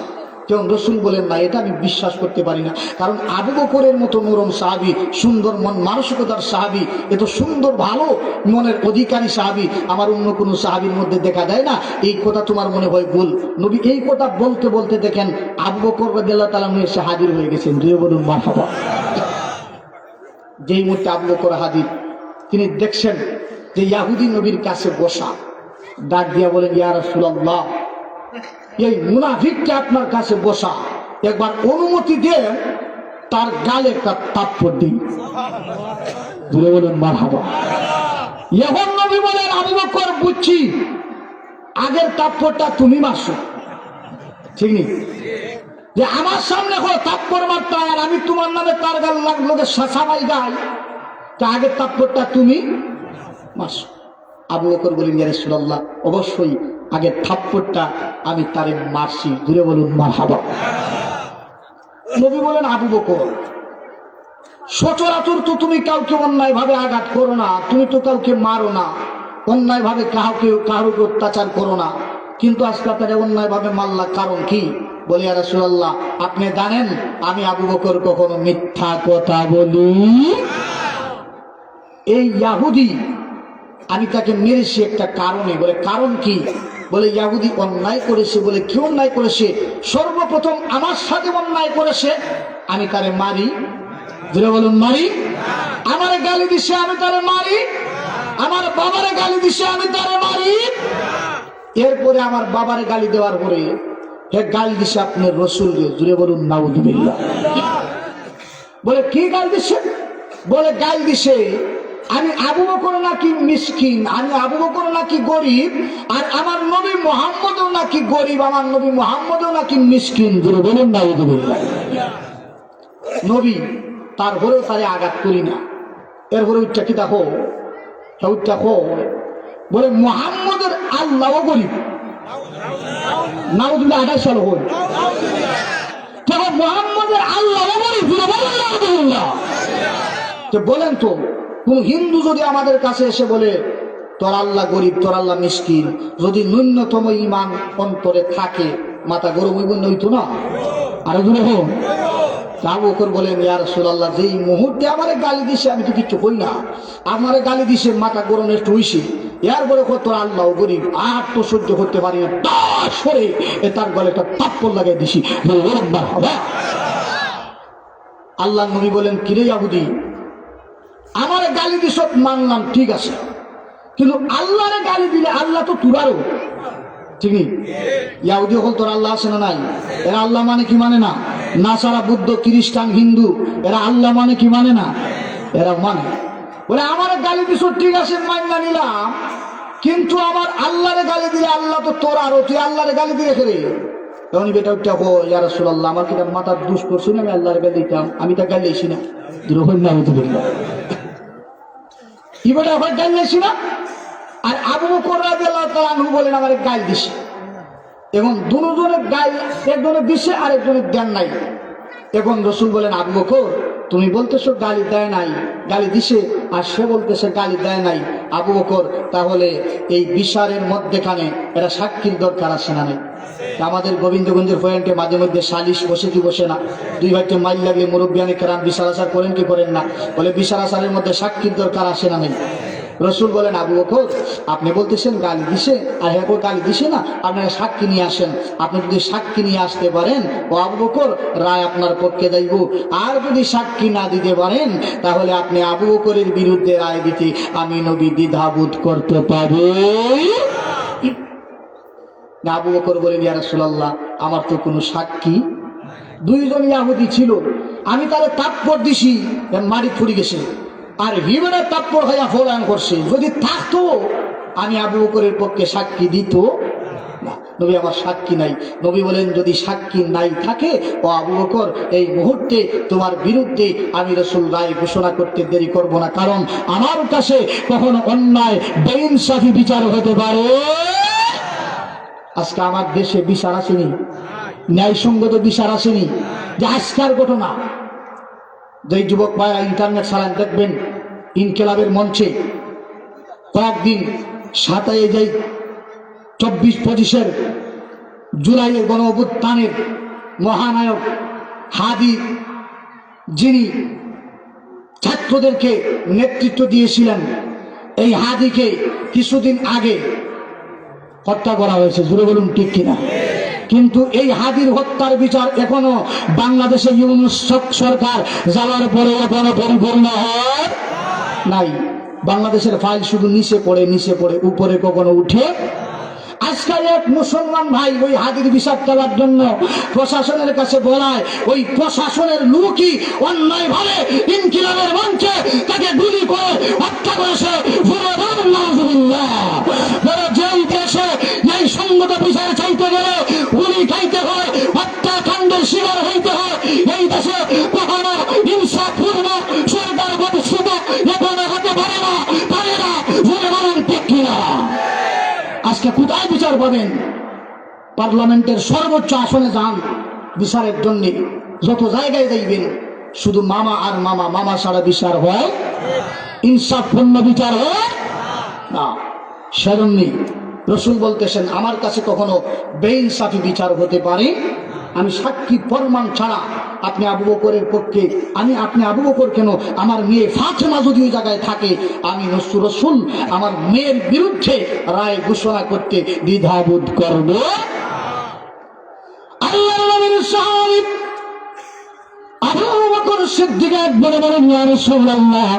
কেউ রাসূল বলেন না, এটা আমি বিশ্বাস করতে পারি না, কারণ আবু বকরের মতো নরম সাহাবী, সুন্দর মন মানসিকতার সাহাবী, এত সুন্দর ভালো মনের অধিকারী সাহাবী আমার অন্য কোনো সাহাবীর মধ্যে দেখা যায় না। এই কথা তোমার মনে হয় ভুল। নবী এই কথা বলতে বলতে দেখেন আবু বকর রাদিয়াল্লাহু তাআলা এসে হাজির হয়ে গেছেন, জুড়ে বলুন মারহাবা। যেই মুহূর্তে আবু বকর হাজির, তিনি দেখছেন যে ইহুদি নবীর কাছে বসা, ডাক দিয়া বলেন ইয়া রাসূলুল্লাহ, এই মুনাফিককে আপনার কাছে বসা, একবার অনুমতি দেন তার গালে একটা তাপ্পর দিই, জুড়ে বলুন মারহাবা। এখন নবী বলেন আবু বকর বুঝছি আগের তাপ্পরটা তুমি মারছো, ঠিক নেই যে আমার সামনে করে তাপ্পর মারতে আর আমি তোমার নামে তার গাল লোকের সাসাবাই গাই, আগের তাপ্পরটা তুমি মারছো। আবু বকর বলেন ইয়া রাসূলুল্লাহ, অবশ্যই আগের থাপ্পড়টা আমি তারে মারছি, দূরে বলুন মারহাবা। নবী বলেন আবু বকর, সচরাচর তো তুমি কাউকে অন্যায় ভাবে আঘাত করো না, তুমি তো কাউকে মারো না, অন্যায় ভাবে কাউকে অত্যাচার করো না, কিন্তু আজকে তারা অন্যায় ভাবে মারলা, কারণ কি? বলে ইয়া রাসূলুল্লাহ, আপনি জানেন আমি আবু বকর কখনো মিথ্যা কথা বলি? এই ইহুদি আমি তাকে মেরেছি একটা কারণে। বলে কারণ কি? বলে ইহুদি অন্যায় করেছে। বলে কি অন্যায় করেছে? সর্বপ্রথম আমার সাথে অন্যায় করেছে, আমি তারে মারি, জুড়ে বলুন মারি। আমার গালি দিছে, আমি তারে মারি। আমার বাবারে গালি দিছে, আমি তারে মারি। এরপরে আমার বাবারে গালি দেওয়ার পরে হে গালি দিছে আপনার রাসূলকে, জুড়ে বলুন নাউযুবিল্লাহ। বলে কি গালি দিছে? বলে গালি দিছে আমি আবু বকর নাকি মিসকিন, আমি আবু বকর নাকি গরিব, আর আমার নবী মুহাম্মদও নাকি গরিব, আমার নবী মুহাম্মদও নাকি মিসকিন, জুড়ে বলুন নাউযুবিল্লাহ। নবী তারপরেও তারে আঘাত করি না। এরপরে উচ্চা কি দেখো, বলে মুহাম্মদের আল্লাহও গরিব, নাউযুবিল্লাহ। 28 সাল হল তখন মুহাম্মদের আল্লাহও গরিব, জুড়ে বলুন নাউযুবিল্লাহ। তো বলেন তো, কোন হিন্দু যদি আমাদের কাছে এসে বলে তোর আল্লাহ গরিব, তোর আল্লাহ মিসকিন, যদি ন্যূনতম ঈমান অন্তরে থাকে, মাথা গরম হইতো না? আরে দূরে হোক। আবু বকর বলেন ইয়া রাসূলুল্লাহ, যেই মুহূর্তে আমারে গালি দিছে আমি তো কিছু কই না, আমারে গালি দিছে মাথা গরম একটু হইছে, এরপরে তোর আল্লাহ গরিব, আর তো সহ্য করতে পারি না, সরে তার গলে একটা থাপ্পড় লাগাই দিছি। আল্লাহ নবী বলেন কিরে ইহুদি, আমার গালি দিস মানলাম, ঠিক আছে, কিন্তু আল্লাহরে গালি দিলে আল্লাহ তো তুরারও, ঠিক নেই? ইহুদি হল তোর আল্লাহ আছে না নাই? এরা আল্লাহ মানে কি মানে না? নাসারা, বুদ্ধ, খ্রিস্টান, হিন্দু, এরা আল্লাহ মানে কি মানে না? এরা মানে। বলে আমার গালি দিস ঠিক আছে মাইনা নিলাম, কিন্তু আমার আল্লাহরে গালি দিলে আল্লাহ তো তোর আরো, তুই আল্লাহরে গালি দিয়ে রেখে তখন বেটা উঠটা হো ইয়া রাসূলুল্লাহ, আমার কিনা মাথার দুষ করছি না, আমি আল্লাহর গালি দিতাম, আমি তা গালি দিছি না। এবারে আবার গাল দিছি না। আর আবু বকর রাদিয়াল্লাহু তাআলা আনহু বলেন আমার গাল দিছে। এখন দুজনের গাল একজনের দিছে আর একজনের দেন নাই। এখন রাসূল বলেন আবু বকর তুমি বলতেছো গালি দেয় নাই, গালি দিছে, আর সে বলতেছে গালি দেয় নাই। আবু বকর তাহলে এই বিচারের মধ্যেখানে এটা সাক্ষীর দরকার আছে না নাই? আমাদের গোবিন্দগঞ্জের পয়েন্টে মাঝে মধ্যে সালিশ বসে কি বসে না? দুই ভাইকে মাইল লাগলে মুরব্বিয়ানে কেরাম বিচার আচার করেন কি করেন না? বলে বিচার আচারের মধ্যে সাক্ষীর দরকার আসে না নাই? রসুল বলেন আবু বকর আপনি বলতেছেন গালি দিছে, আর হ্যাঁ গালি দিছে না, আপনারা সাক্ষী নিয়ে আসেন। আপনি যদি সাক্ষী নিয়ে আসতে পারেন ও আবু বকর, রায় আপনার পক্ষে যাইব। আর যদি সাক্ষী না দিতে পারেন তাহলে আপনি আবু বকরের বিরুদ্ধে রায় দিতে আমি নবী দ্বিধাবোধ করতে পারি না। আবু বকর বলেন ইয়া রাসূলুল্লাহ আমার তো কোনো সাক্ষী, দুইজন ইহুদি ছিল, আমি তাহলে তাৎপর দিছি, মারি ফুরি গেছে, আর হিমের তাৎপর হইয়া ফলায়ন করছে। যদি থাকতো আমি আবু বকরের পক্ষে সাক্ষী দিত না। নবী আমার সাক্ষী নাই। নবী বলেন যদি সাক্ষী নাই থাকে ও আবু বকর এই মুহূর্তে তোমার বিরুদ্ধে আমি রাসূল রায় ঘোষণা করতে দেরি করব না, কারণ আমার কাছে কখনো অন্যায় বেইনসাফি বিচার হতে পারে। আজকে আমার দেশে বিচার আসেনি, ন্যায়সঙ্গত বিচার আসেনি। যে আজকের ঘটনা, যে যুবক ভাইরা ইন্টারনেট চালান দেখবেন ইনকিলাবের মঞ্চে কয়েকদিন 27-25 জুলাইয়ের গণ অভ্যুত্থানের মহানায়ক হাদি, যিনি ছাত্রদেরকে নেতৃত্ব দিয়েছিলেন, এই হাদিকে কিছুদিন আগে হত্যা করা হয়েছে। জুড়ে বলুন ঠিক কিনা? কিন্তু এই হাদির হত্যার বিচার এখনো বাংলাদেশে ইউনূস সরকার যাওয়ার পরে এখনো পরিপূর্ণ হয় নাই। বাংলাদেশের ফাইল শুধু নিচে পড়ে উপরে কখনো উঠে। আজকাল এক মুসলমান ভাই ওই হাদির বিচার দেওয়ার জন্য প্রশাসনের কাছে বলায়, ওই প্রশাসনের লোকই অন্যায় ভাবে ইনকিলাবের মঞ্চে তাকে গুলি করে হত্যা করেছে। যেই দেশে এই সঙ্গত বিচার চাইতে গেলে গুলি খাইতে হয়, হত্যাকাণ্ডের শিকার হইতে হয়, এই দেশে কখনো ইনসাফপূর্ণ সরকার প্রতিষ্ঠিত এখনো হতে পারে না। ঠিক কিনা? আজকে কোথায় বিচার পাবেন? পার্লামেন্টের সর্বোচ্চ আসনে যান বিচারের জন্য, যত জায়গায় যাইবেন শুধু মামা আর মামা, মামা ছাড়া বিচার হয়? ইনসাফপূর্ণ বিচার হয় না। সেজন্যই রসুল বলতেছেন আমার কাছে কখনো বেইনসাফি বিচার হতে পারে। আমি সাক্ষী প্রমাণ ছাড়া আপনি আবু বকরের পক্ষে, আপনি আবু বকর কেন, আমার মেয়ে ফাতেমা যদি ওই জায়গায় থাকে, আমি রসুল আমার মেয়ের বিরুদ্ধে রায় ঘোষণা করতে দ্বিধাবোধ করব। আল্লাহর নবীর সাহাবী আবু বকর সিদ্দিক বলে বলেন ইয়া রাসূলুল্লাহ,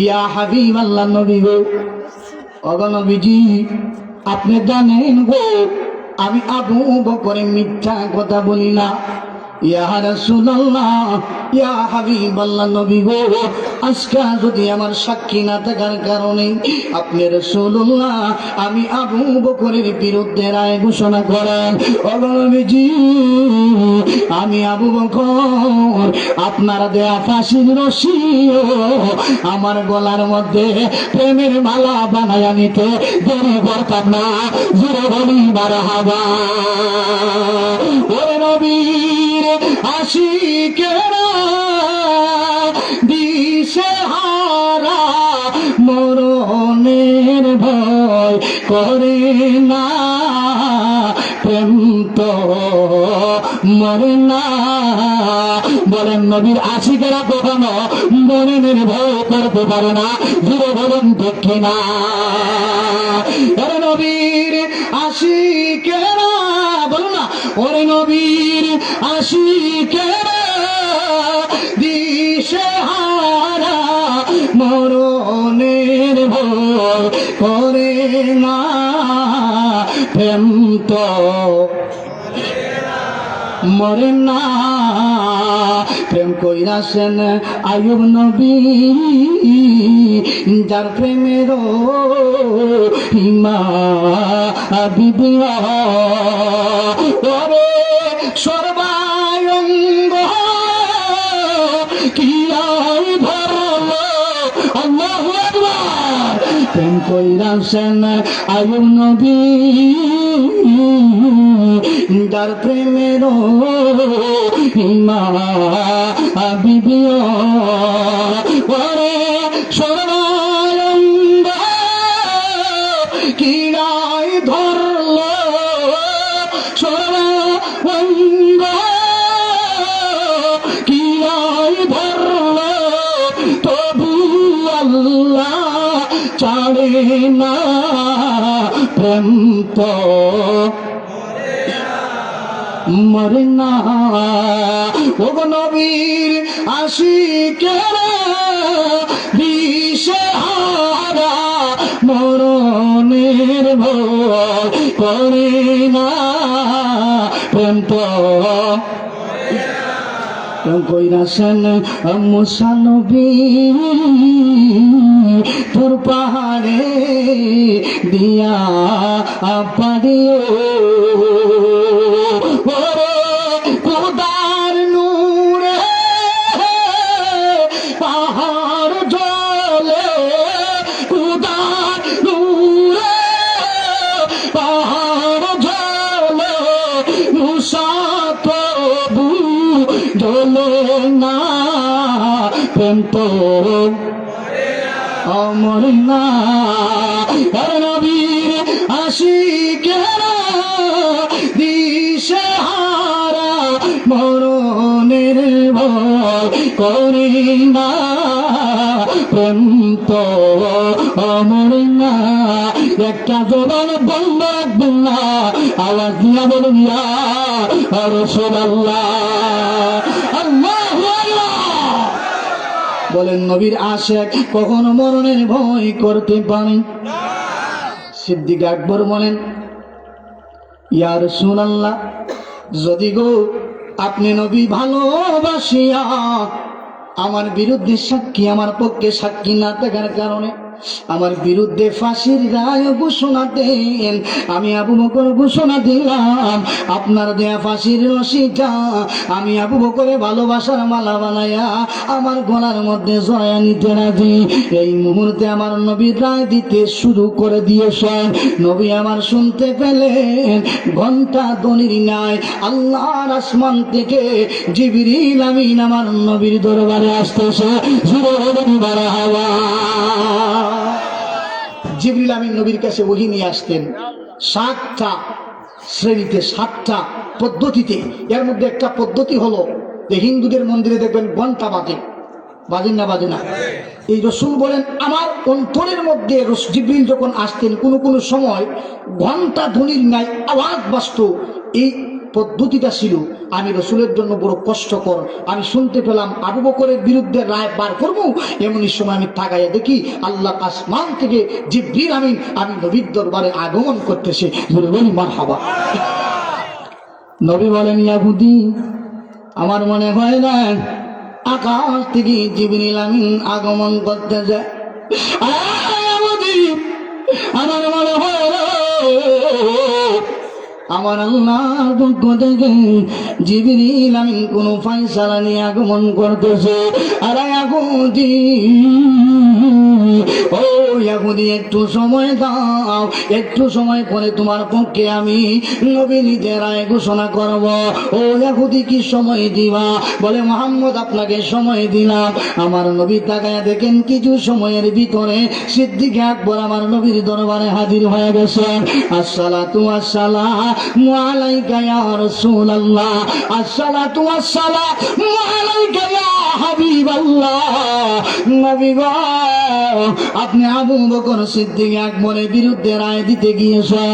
ইয়া হাবিবাল্লাহ, নবী গো, ওগো নবীজি, আপনি জানেন গো আমি আবু বকরের মিথ্যা কথা বলি না। ইয়া রাসূলুল্লাহ, ইয়া হাবিবাল্লাহ, নবী গো, আজকে যদি আমার সাক্ষী না থাকার কারণে আপনি রাসূলুল্লাহ আমি আবু বকরের বিরুদ্ধে রায় ঘোষণা করেন, ওগো নবীজি, আমি আবু বকর আপনার দেয়া ফাঁসির রশি আমার গলার মধ্যে প্রেমের মালা বানায়া নিতে দেরি করতাম না। জোরে বলি মারহাবা। ওরে নবীর আশিকেরা দিশেহারা মরণের ভয় করে না, প্রেম তো মরে না। বলেন নবীর আশিকেরা কখনো মরণের ভয় করতে পারে না। জুড়ে বলেন ঠিক কিনা? নবীর আশিকেরা, বলুন না, ওরে নবীর আশিকেরা দিশেহারা মরণের ভয় করে না, প্রেম তো মরে না, প্রেম কইরাছেন আইয়ুব নবী, যার প্রেমের হিমা বিবি ওরে সর্বাঙ্গ কি ধরল। আল্লাহু আকবার। প্রেম কইরাছেন আইয়ুব নবী, যার প্রেমের হিমা বিবি ওরে সর্বাঙ্গ কিড়াই ধরল, সর্বাঙ্গ কিড়াই ধরল, তবু আল্লাহ ছাড়ে না প্রেম তো মরে না। ও নবীর আশিকেরা দিশেহারা মরণের ভয় করে না প্রেম তো কইরাছেন মুসা নবী, তোর পাহাড়ে দিয়া পাড়িও খোদার নূরে পাহাড় জলে, খোদার নূরে পাহাড় জলে, মুসা তবু জ্বলে না প্রেম তো অমর না। নবীর আশিকেরা দিশেহারা মরণের ভয় করে না প্রেম তো অমর না। একটা জবান বন্ধ রাখবেন না, আওয়াজ দিয়া বলুন ইয়া রাসূলুল্লাহ। আল্লাহু আকবার। বলেন নবীর আশিক কখনো মরণের ভয় করতে পারে? সিদ্দিক আকবর বলেন ইয়া রাসূলুল্লাহ, যদি গো আপনি নবী ভালোবাসিয়া আমার বিরুদ্ধে সাক্ষী, আমার পক্ষে সাক্ষী না থাকার কারণে আমার বিরুদ্ধে ফাঁসির রায় ঘোষণা দেন, আমি আবু বকর ঘোষণা দিলাম আপনার দেয়া ফাঁসির রশিটা আমি আবু বকরে ভালোবাসার মালা বানাইয়া আমার গলার মধ্যে জড়াইয়া নিতে রাজি। এই মুহূর্তে আমার নবীর রায় দিতে শুরু করে দিয়েছেন। নবী আমার শুনতে পেলেন ঘন্টা ধ্বনির নাই আল্লাহর আসমান থেকে জিবরিল আমিন আমার নবীর দরবারে আসতেছে। হাওয়া জিবরিল আমিন নবীর কাছে ওহী নিয়ে আসতেন 7টা শ্রেণীতে, 7টা পদ্ধতিতে। এর মধ্যে একটা পদ্ধতি হলো যে হিন্দুদের মন্দিরে দেখবেন ঘন্টা বাজে, বাজেন না বাজে না? এই রসুল বলেন আমার অন্তরের মধ্যে জিবরিল যখন আসতেন কোনো কোনো সময় ঘন্টা ধ্বনির নাই আওয়াজ বাজত। এই পদ্ধতিটা ছিল আমি রসুলের জন্য বড় কষ্টকর। আমি শুনতে পেলাম আবু বকরের বিরুদ্ধে রায় বার করবো, এমনই সময় আমি তাকাইয়া দেখি আল্লাহ আসমান থেকে জিবরিল আমিন আমি নবীর দরবারে আগমন করতেছে। বলি মারহাবা। নবী বলেন ইয়াহুদি, আমার মনে হয় না আকাশ থেকে জিবরিল আমিন আগমন করতেছে। আমার মনে হয় না আমার আল্লাহর পক্ষ থেকে জিবরিল আমিন কোন ফয়সালা নিয়ে আগমন করতেছে। আর ইয়াহুদি, ও ইয়াহুদি একটু সময় দাও, একটু সময় পরে তোমার পক্ষে আমি নবী নিজে রায় ঘোষণা করব। ও ইয়াহুদি কি সময় দিবা? বলে মুহাম্মদ আপনাকে সময় দিলাম। আমার নবী তাকায়া দেখেন কিছু সময়ের ভিতরে সিদ্দিক আকবর আমার নবীর দরবারে হাজির হয়ে গেছেন। আসসালাতু ওয়াসসালামু আলাইকা ইয়া রাসূলুল্লাহ, আসসালাতু ওয়াসসালামু আলাইকা ইয়া হাবিবাল্লাহ। নবী গো, আপনি আবু বকর সিদ্দিক আকবরের বিরুদ্ধে রায় দিতে গিয়েছেন।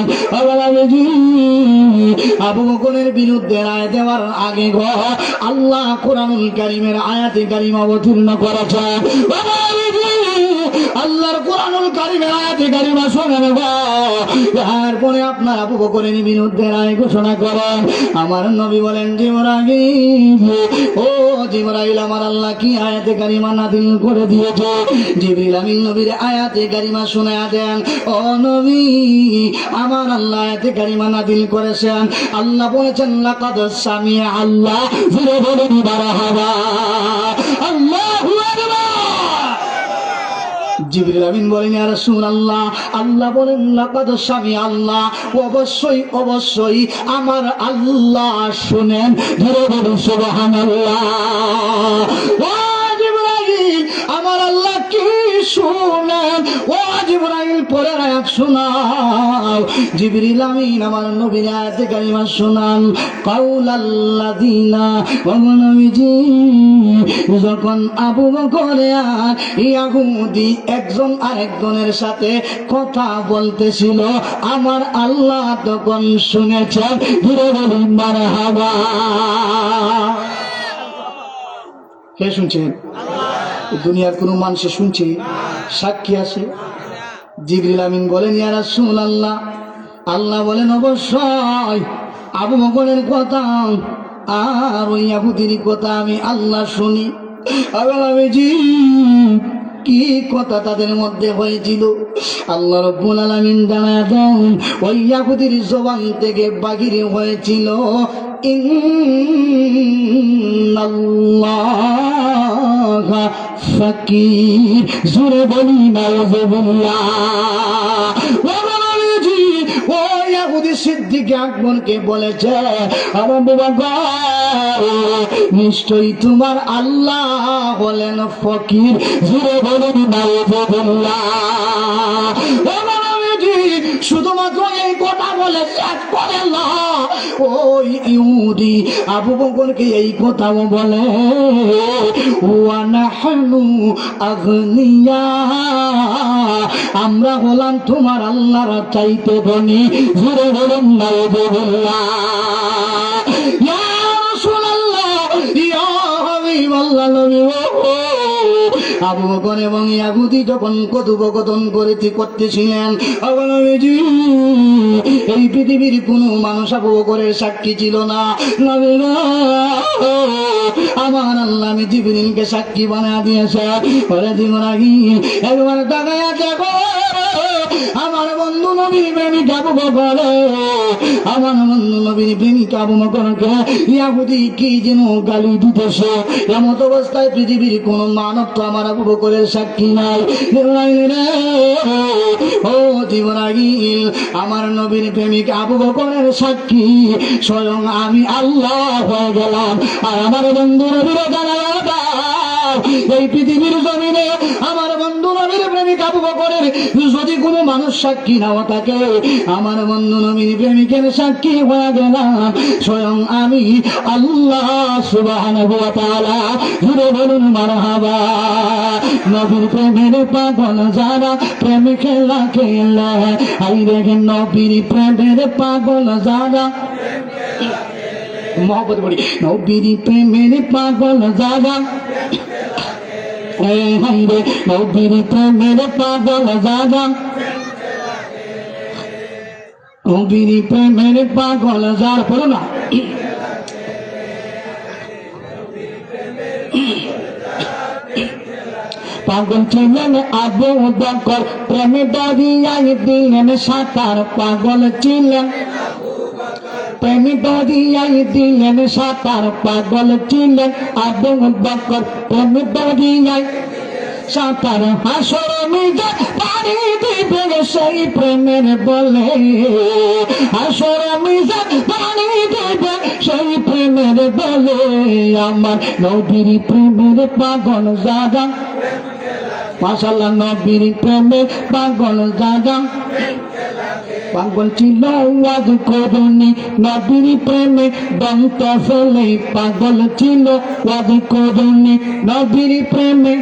আবু বকরের বিরুদ্ধে রায় দেওয়ার আগে গো আল্লাহ কোরআনুল কারীমের আয়াতে কারীমা অবতীর্ণ করেছেন। আল্লাহর কোরআনুল কারীমের আয়াতে কারিমা শোনেন গো। এরপরে আপনার আবু বকরের বিরুদ্ধে রায় ঘোষণা করেন। আমার নবী বলেন, জিবরাইল, ও জিবরাইল, আমার আল্লাহ কি আয়াতে কারিমা নাযিল করে দিয়েছে? জিবরিল আমিন নবীর আয়াতে কারিমা শোনায়া দেন। ও নবী, আমার আল্লাহ আয়াতে কারিমা নাযিল করেছেন। আল্লাহ বলেছেন, লাকাদ সামিআ আল্লাহ, জোরে বলুন মারহাবা, আল্লাহু আকবার। জিবরিল আমিন বলেন, ইয়া রাসূলুল্লাহ, আল্লাহ বলেন, লাকাদ সামিআ আল্লাহ, অবশ্যই অবশ্যই আমার আল্লাহ শুনেন। ধরে বলুন সুবহানাল্লাহ। ও জিবরাইল, আমার আল্লাহ কি শুনেন? ও জিবরাইল, পরের আয়াত শোনাও। জিবরিল আমিন আমার নবীর আয়াতে কারিমা শোনান। কাউলাল্লাযিনা, ও নবীজি, যখন আবু বকর আর ইয়াহুদি একজন আরেকজনের সাথে কথা বলতেছিল, আমার আল্লাহ তখন শুনেছেন। ধরে বলুন মারহাবা। কে শুনছেন? দুনিয়ার কোন মানুষে শুনছে? সাক্ষী আছে? জিবরিল আমিন বলেন, ইয়া রাসূলুল্লাহ, আল্লাহ বলেন, অবশ্যই আবু বকরের কথা আর ওই ইয়াহুদির কথা আমি আল্লাহ শুনি। আল্লাহজি কি কথা তাদের মধ্যে হয়েছিল আল্লাহ রাব্বুল আলামিন জানায় দেন। ওই ইয়াহুদির জবান থেকে বাহির হয়েছিল, ইন্নাল্লাহা ফাকির। জোরে বলি নাউযুবিল্লাহ। ও ইয়াহুদি সিদ্দিক আকবরকে বলেছে, আবু বকর, নিশ্চয়ই তোমার আল্লাহ হলেন ফকির। জোরে বলুন নাউযুবিল্লাহ। শুধুমাত্র এই কথা বলে শেষ করে না, ওই ইহুদি আবু বকরকে এই কথাও বলে, ওয়া নাহনু আগনিয়া, আমরা হলাম তোমার আল্লাহর চাইতে ধনী। জোরে বলুন নাউযুবিল্লাহ। ইয়া রাসূলুল্লাহ, ইয়া হাবিবাল্লাহ, নবী আবু বকর এবং ইয়াহুদি যখন কথোপকথন করতেছিলেন, এই পৃথিবীর কোন মানুষ আবু বকরের সাক্ষী ছিল না। আমার আল্লাহ আমি জিবরিলকে সাক্ষী বানায় দিয়েছে। ওরে জিবরাইল, একবার তাকায়া দেখো, আমার বন্ধু নবীর প্রেমিক আবু বকর, আমার বন্ধু নবীর প্রেমিক আবু বকরকে ইয়াহুদি কি যেন গালি দিতেছে। এমত অবস্থায় পৃথিবীর কোন মানব তো আমার আবু বকরের সাক্ষী নাই। ও জিবরাইল, আমার নবীর প্রেমিক আবু বকরের সাক্ষী স্বয়ং আমি আল্লাহ হয়ে গেলাম। আর আমার বন্ধু নবীর জানায় দাও, এই পৃথিবীর জমিনে আমার বন্ধু নবীর প্রেমিক আবু বকরের যদি কোনো মানুষ সাক্ষী নাও থাকে, আমার বন্ধু নবীর প্রেমিকের সাক্ষী হয়ে গেলাম স্বয়ং আমি আল্লাহ সুবহানাহু ওয়া তাআলা। জোরে বলুন মারহাবা। নবীর প্রেমের পাগল যারা, প্রেম খেলা খেলে, আই দেখেন নবীর প্রেমের পাগল যারা, মহব্বত বলি, নবীর প্রেমের পাগল যারা, নবীর প্রেমের পাগল যারা, নবীর প্রেমের পাগল যারা, বলো না, পাগল ছিলেন আবু বকর, প্রেমে দরিয়ায় দিলেন সাঁতার। পাগল ছিলেন, প্রেমে দরিয়ায় দিলেন সাঁতার। পাগল ছিলেন আবু বকর, প্রেমে দরিয়ায় সাঁতার। হাসর মিজান পানি দিবে সেই প্রেমের বলে, হাসর মিজান পানি দিবে সেই প্রেমের বলে। আমার নবীর প্রেমের পাগল যারা, মাশাআল্লাহ, নবীর প্রেমের পাগল যারা, পাগল ছিল ওয়াজ করুনি নবীর প্রেমে দন্ত ফেলে। পাগল ছিল ওয়াজ করুনি নবীর প্রেমে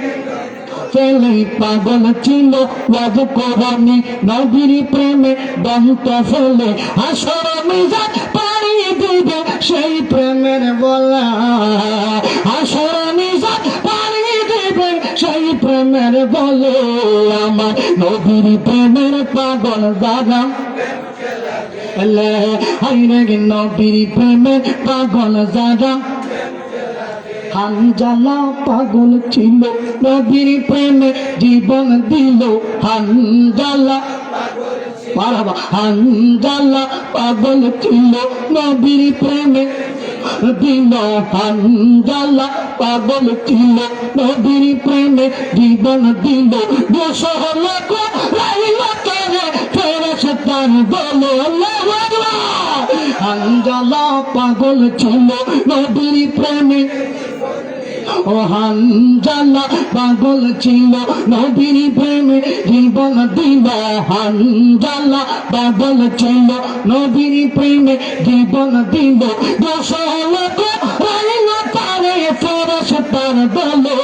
ফেলে। পাগল ছিল ওয়াজ করুনি নবীর প্রেমে দন্ত ফেলে। হাসর মিজান পানি দিবে সেই প্রেমের বলা, হাসর মিজান পানি দিবে সেই প্রেমের প্রেমের বলে আমার নবীর প্রেমের পাগল যারা হাইরে নবীর প্রেমের পাগল যারা হানজালা পাগল ছিল নবীর প্রেমে জীবন দিল হানজালা হানজালা পাগল ছিল নবীর প্রেমে দিল হানজালা পাগল ছিল নবীর প্রেমে জীবন দিল হানজালা পাগল ছিল নবীর প্রেমে ও হানজালা পাগল ছিল নবীর প্রেমে জীবন দিল হানজালা পাগল ছিল নবীর প্রেমে জীবন দিল তারে ফেরেশতার দলে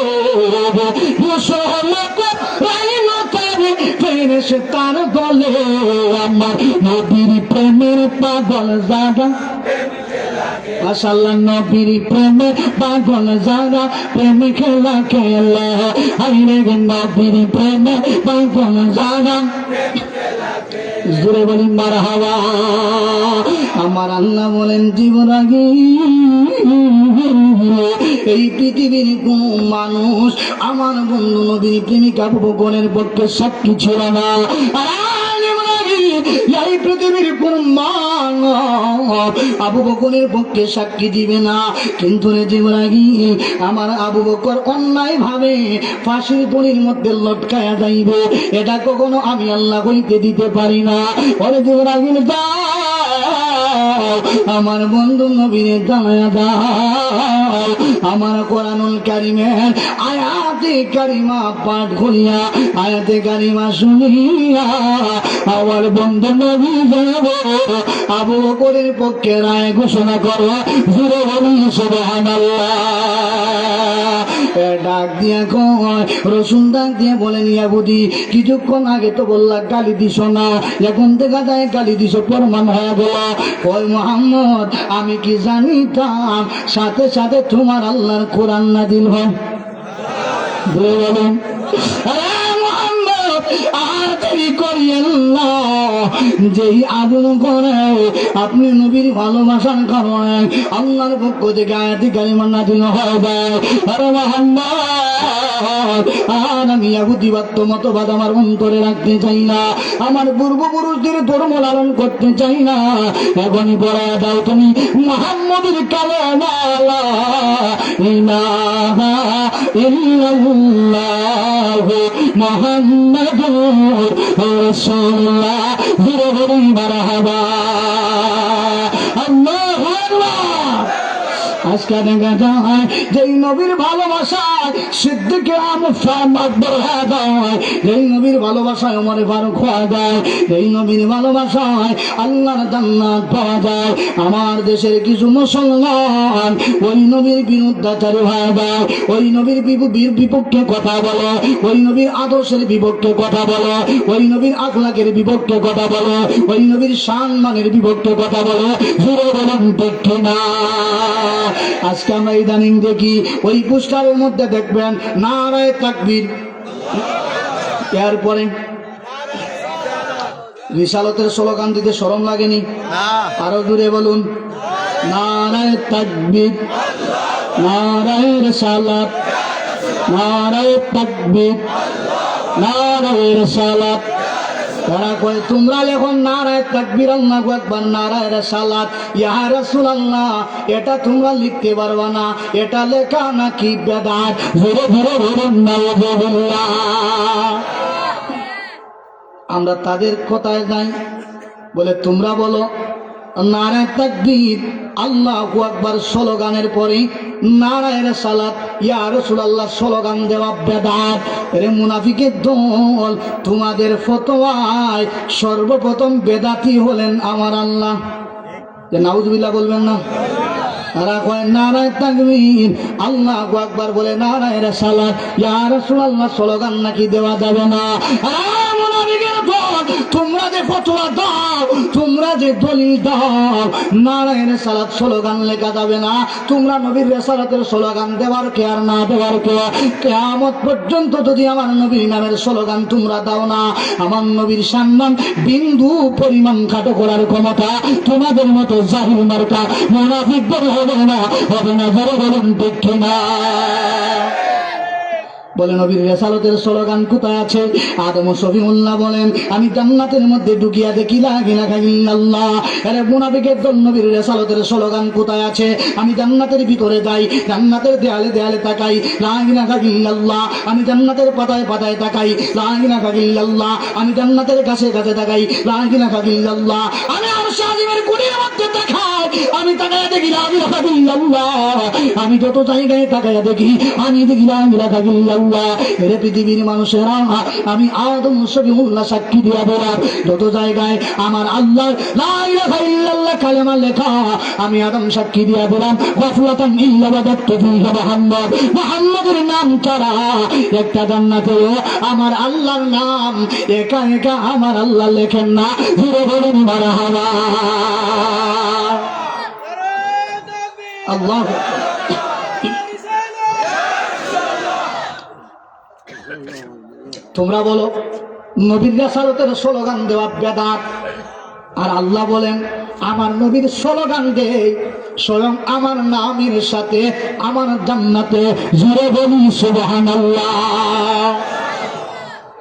ফেরেশতার দলে আমার নবীর প্রেমের পাগল যারা মাশাআল্লাহ নবীর প্রেমে পাগল যারা প্রেম খেলা খেলে হাইরে নবীর প্রেমে পাগল যারা জোরে বলি মারহাবা। আমার আল্লাহ বলেন জিবরাইল এই পৃথিবীর কোন মানুষ আমার বন্ধু নবীর প্রেমিকা আবু বকরের পক্ষে সাক্ষী ছিল না। এই পৃথিবীর কোন মানুষ আবু বকরের পক্ষে সাক্ষী দিবে না, কিন্তু রে জিবরাইল আমার আবু বকর অন্যায় ভাবে ফাঁসির দড়ির মধ্যে লটকায়া যাইবে, এটা কখনো আমি আল্লাহ হইতে দিতে পারি না। ওরে জিবরাইল আমার বন্ধু নবীরে জানায়া দাও আমার কোরআনুল কারীমের আয়াতে কারিমা পাঠ করিয়া আয়াতে কারিমা শুনিয়া আমার বন্ধু নবী যাব আবু বকরের পক্ষে রায় ঘোষণা করো। জোরে বলি সুবহানাল্লাহ। ডাক দিয়া কয় রসুল ডাক দিয়ে বলেন ইয়াহুদি কিছুক্ষণ আগে তো বললা গালি দিস না, এখন দেখা যায় গালি দিস প্রমাণ হয়ে গেল। কয় মুহাম্মদ আমি কি জানিতাম সাথে সাথে তোমার আল্লাহর কোরআন নাযিল হয়। বলুন যেই আগুন করে আপনি নবীর ভালোবাসার কারণে আল্লাহর পক্ষ থেকে আয়াতি কারিমা নাযিল হয়ে যায়। আরে মুহাম্মদ আর আমি ইহুদিবাদ মতবাদ আমার অন্তরে রাখতে চাই না, আমার পূর্বপুরুষদের ধর্ম লালন করতে চাই না। এখনই পড়া দাও তুমি মুহাম্মদের কালেমা লা ইলাহা ইল্লাল্লাহ মুহাম্মাদুর রাসূলুল্লাহ। জোরে বলি মারহাবা। আল্লাহু আকবার। আজকে দেখা যায় যেই নবীর ভালোবাসায় সিদ্দিকে আকবর হয়ে যায়, যেই নবীর ভালোবাসায় ওমরে ফারুক হয়ে যায়, যেই নবীর ভালোবাসায় আল্লাহর জান্নাত পাওয়া যায়। আমার দেশের কিছু মুসলমান ওই নবীর বিরুদ্ধাচারী হয়ে যায়, ওই নবীর বিপক্ষে কথা বলো, ওই নবীর আদর্শের বিপক্ষে কথা বলো, ওই নবীর আখলাকের বিপক্ষে কথা বলো, ওই নবীর সম্মানের বিপক্ষে কথা বলো। জোরে বলুন ঠিক কিনা। আজকে আমরা ইদানিং দেখি ওই পোস্টারের মধ্যে দেখবেন নারায়ে তাকবীর, এরপরে রিসালতের স্লোগান দিতে শরম লাগেনি? আরো জোরে বলুন নারায়ে তাকবীর, নারায়ে রিসালাত, নারায়ে তাকবীর, নারায়ে রিসালাত। তারা কয় তোমরা লেখো নারায়ে তাকবীর আল্লাহু আকবার নারায়ে রিসালাত। ইয়া রাসূলুল্লাহ এটা তোমরা লিখতে পারবা না, এটা লেখা নাকি বেদাত। ধীরে ধীরে বলুন নাউযুবিল্লাহ। আমরা তাদের কথায় যাই, বলে তোমরা বলো নারায়ে তাকবীর আল্লাহু আকবার স্লোগানের পরে নারায়ে রিসালাত ইয়া রাসূলুল্লাহ স্লোগান দেওয়া বেদাত। রে মুনাফিকের দল, তোমাদের ফতোয়ায় সর্বপ্রথম বেদাতি হলেন আমার আল্লাহ। যে নাউযুবিল্লাহ বলবেন না? তারা কয় নারায়ে তাকবীর আল্লাহু আকবার বলে নারায়ে রিসালাত ইয়া রাসূলুল্লাহ স্লোগান নাকি দেওয়া যাবে না। মুনাফিকের দল তোমরা যে ফতোয়া দাও, তোমরা যে দলিল দাও, নারায়ণ রিসালাত স্লোগান লেখা যাবে না। তোমরা নবীর রিসালাতের স্লোগান দেওয়ার কে আর না দেওয়ার কে, কিয়ামত পর্যন্ত যদি আমার নবীর নামের স্লোগান তোমরা দাও না, আমার নবীর সম্মান বিন্দু পরিমাণ খাটো করার ক্ষমতা তোমাদের মতো জাহিল মার্কা মুনাফিকদের হবে না, হবে না। বড় বলুন ঠিক কিনা? বলে নবীর রিসালাতের স্লোগান কোথায় আছে? আদম শফিউল্লাহ বলেন, আমি জান্নাতের মধ্যে ঢুকিয়া দেখি লা ইলাহা ইল্লাল্লাহ। আরে মুনাফিকের দল, নবীর রিসালাতের স্লোগান কোথায় আছে? আমি জান্নাতের ভিতরে যাই, জান্নাতের দেয়ালে দেয়ালে তাকাই, লা ইলাহা ইল্লাল্লাহ। আমি জান্নাতের পাতায় পাতায় তাকাই, লা ইলাহা ইল্লাল্লাহ। আমি জান্নাতের গাছে গাছে তাকাই, লা ইলাহা ইল্লাল্লাহ। আমি আরশে আজিমের কুটির মধ্যে তাকাই, আমি তাকায়া দেখি লা ইলাহা ইল্লাল্লাহ। আমি যত জায়গায় তাকায়া দেখি, আমি দেখি লা ইলাহা ইল্লাল্লাহ। এর পৃথিবীর মানুষেরা, আমি আদম শফিউল্লাহ সাক্ষী দিয়া বললাম, যত জায়গায় আমার আল্লাহ লা ইলাহা ইল্লাল্লাহ কালেমা লেখা, আমি আদম সাক্ষী দিয়া বললাম, গাফলাতান ইল্লা ওয়াদাতু ফিহা মুহাম্মদ, মুহাম্মদের নাম ছাড়া একটা জান্নাতেও আমার আল্লাহর নাম একা একা আমার আল্লাহ লেখেন না। জোরে বলুন মারহাবা। আল্লাহু তোমরা বলো নবীর রিসালাতের স্লোগান দেওয়া বেদাত, আর আল্লাহ বলেন আমার নবীর স্লোগান দেই স্বয়ং আমার নামের সাথে আমার জান্নাতে। জোরে বলি সুবহানাল্লাহ।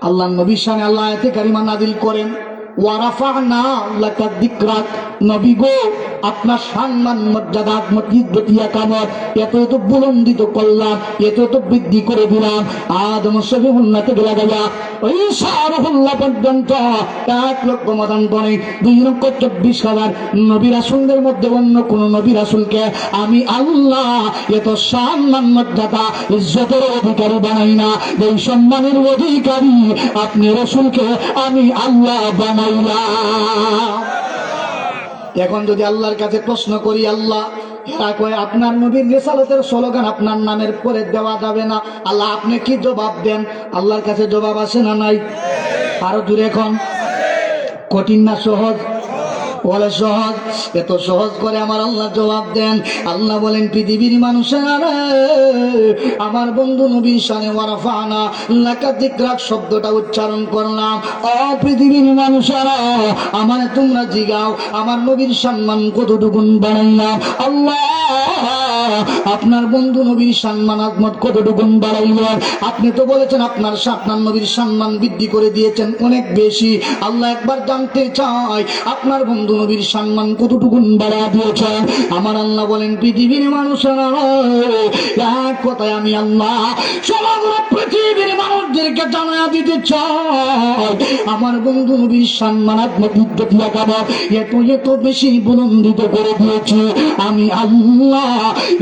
আল্লাহ নবীর শানে আল্লাহ আয়াতে কারিমা নাযিল করেন, ওয়ারাফা'না লাকা যিকরাক, নবী গো আপনার সম্মান মর্যাদা মর্যাদা কামত এত এত বুলন্দিত করলাম, এত এত বৃদ্ধি করে দিলাম। আদম শফিউল্লাহ থেকে লাগাইয়া ওই শাহরুল্লাহ পর্যন্ত 1,00,000 মতান্তরে 2,24,000 নবী রাসূলদের মধ্যে অন্য কোন নবী রাসূলকে আমি আল্লাহ এত সম্মান মর্যাদা ইজ্জতের অধিকারী বানাই না। এই সম্মানের অধিকারী আপনি রাসূলকে আমি আল্লাহ বানাইলাম। এখন যদি আল্লাহর কাছে প্রশ্ন করি, আল্লাহ এরা কয় আপনার নবীর রিসালাতের স্লোগান আপনার নামের পরে দেওয়া যাবে না, আল্লাহ আপনি কি জবাব দেন? আল্লাহর কাছে জবাব আছে না নাই? আরো দূরে এখন কঠিন না সহজ? বলে সহজ। এত সহজ করে আমার আল্লাহ জবাব দেন। আল্লাহ বলেন পৃথিবীর মানুষেরা আমার বন্ধু নবীর শানে ওয়ারাফা'না লাকা যিকরাক শব্দটা উচ্চারণ করলাম। ও পৃথিবীর মানুষেরা আমার তোমরা জিগাও আমার নবীর সম্মান কতটুকুন বাড়াইলাম। আল্লাহ আপনার বন্ধু নবীর সম্মান আজমত কতটুকুন বাড়াইলেন? আপনি তো বলেছেন আপনার নবীর সম্মান বৃদ্ধি করে দিয়েছেন অনেক বেশি। আল্লাহ একবার জানতে চাই আপনার বন্ধু নবীর সম্মান কতটুকুন বাড়া দিয়েছেন? আমার আল্লাহ বলেন পৃথিবীর মানুষেরা এক কথায় আমি আল্লাহ সমগ্র পৃথিবীর মানুষদেরকে জানায়া দিতে চাই আমার বন্ধু নবীর সম্মান আত্মবিদ্যা কামত এত এত বেশি বুলন্দিত করে দিয়েছি আমি আল্লাহ।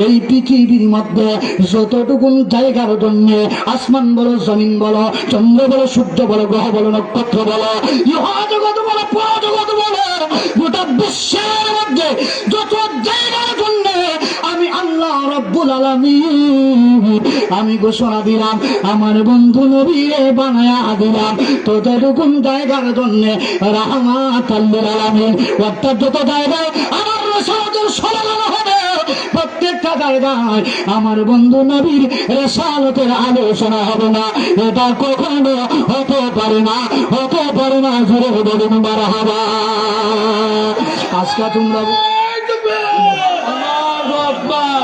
এই পৃথিবীর মধ্যে যতটুকুন জায়গার জন্য আসমান বলো, জমিন বলো, চন্দ্র বলো, সূর্য বলো, গ্রহ বলো, নক্ষত্র বলো, ইহজগৎ বলো, পরজগৎ বলো, গোটা বিশ্বের মধ্যে যত জায়গার জন্য আমি আল্লাহ রব্বুল আলামিন আমি ঘোষণা দিলাম আমার বন্ধু নবীরে বানায়া দিলাম ততটুকুন জায়গার জন্য রাহমাতাল লিল আলামিন। অর্থাৎ যত জায়গায় আমার রিসালাতের স্লোগান হবে প্রত্যেকটা জায়গায় আমার বন্ধু নবীর রিসালাতের আলোচনা হবে না। এটা কখনো হতে পারে না, হতে পারে না। জোরে বলুন মারহাবা। আজকে তোমরা আল্লাহু আকবার,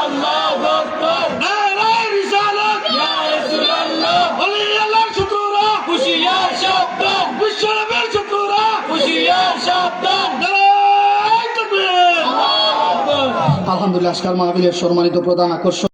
আল্লাহু আকবার, নারায়ে রিসালাত ইয়া রাসূলুল্লাহ, আল্লাহর শুকরা, খুশিয়ার শব্দ, বিশ্বনবীর শুকরা, খুশিয়ার শব্দ, নারায়ে তাকবীর। আলহামদুলিল্লাহ। আজকের মাহফিলের সম্মানিত প্রধান আকর্ষণ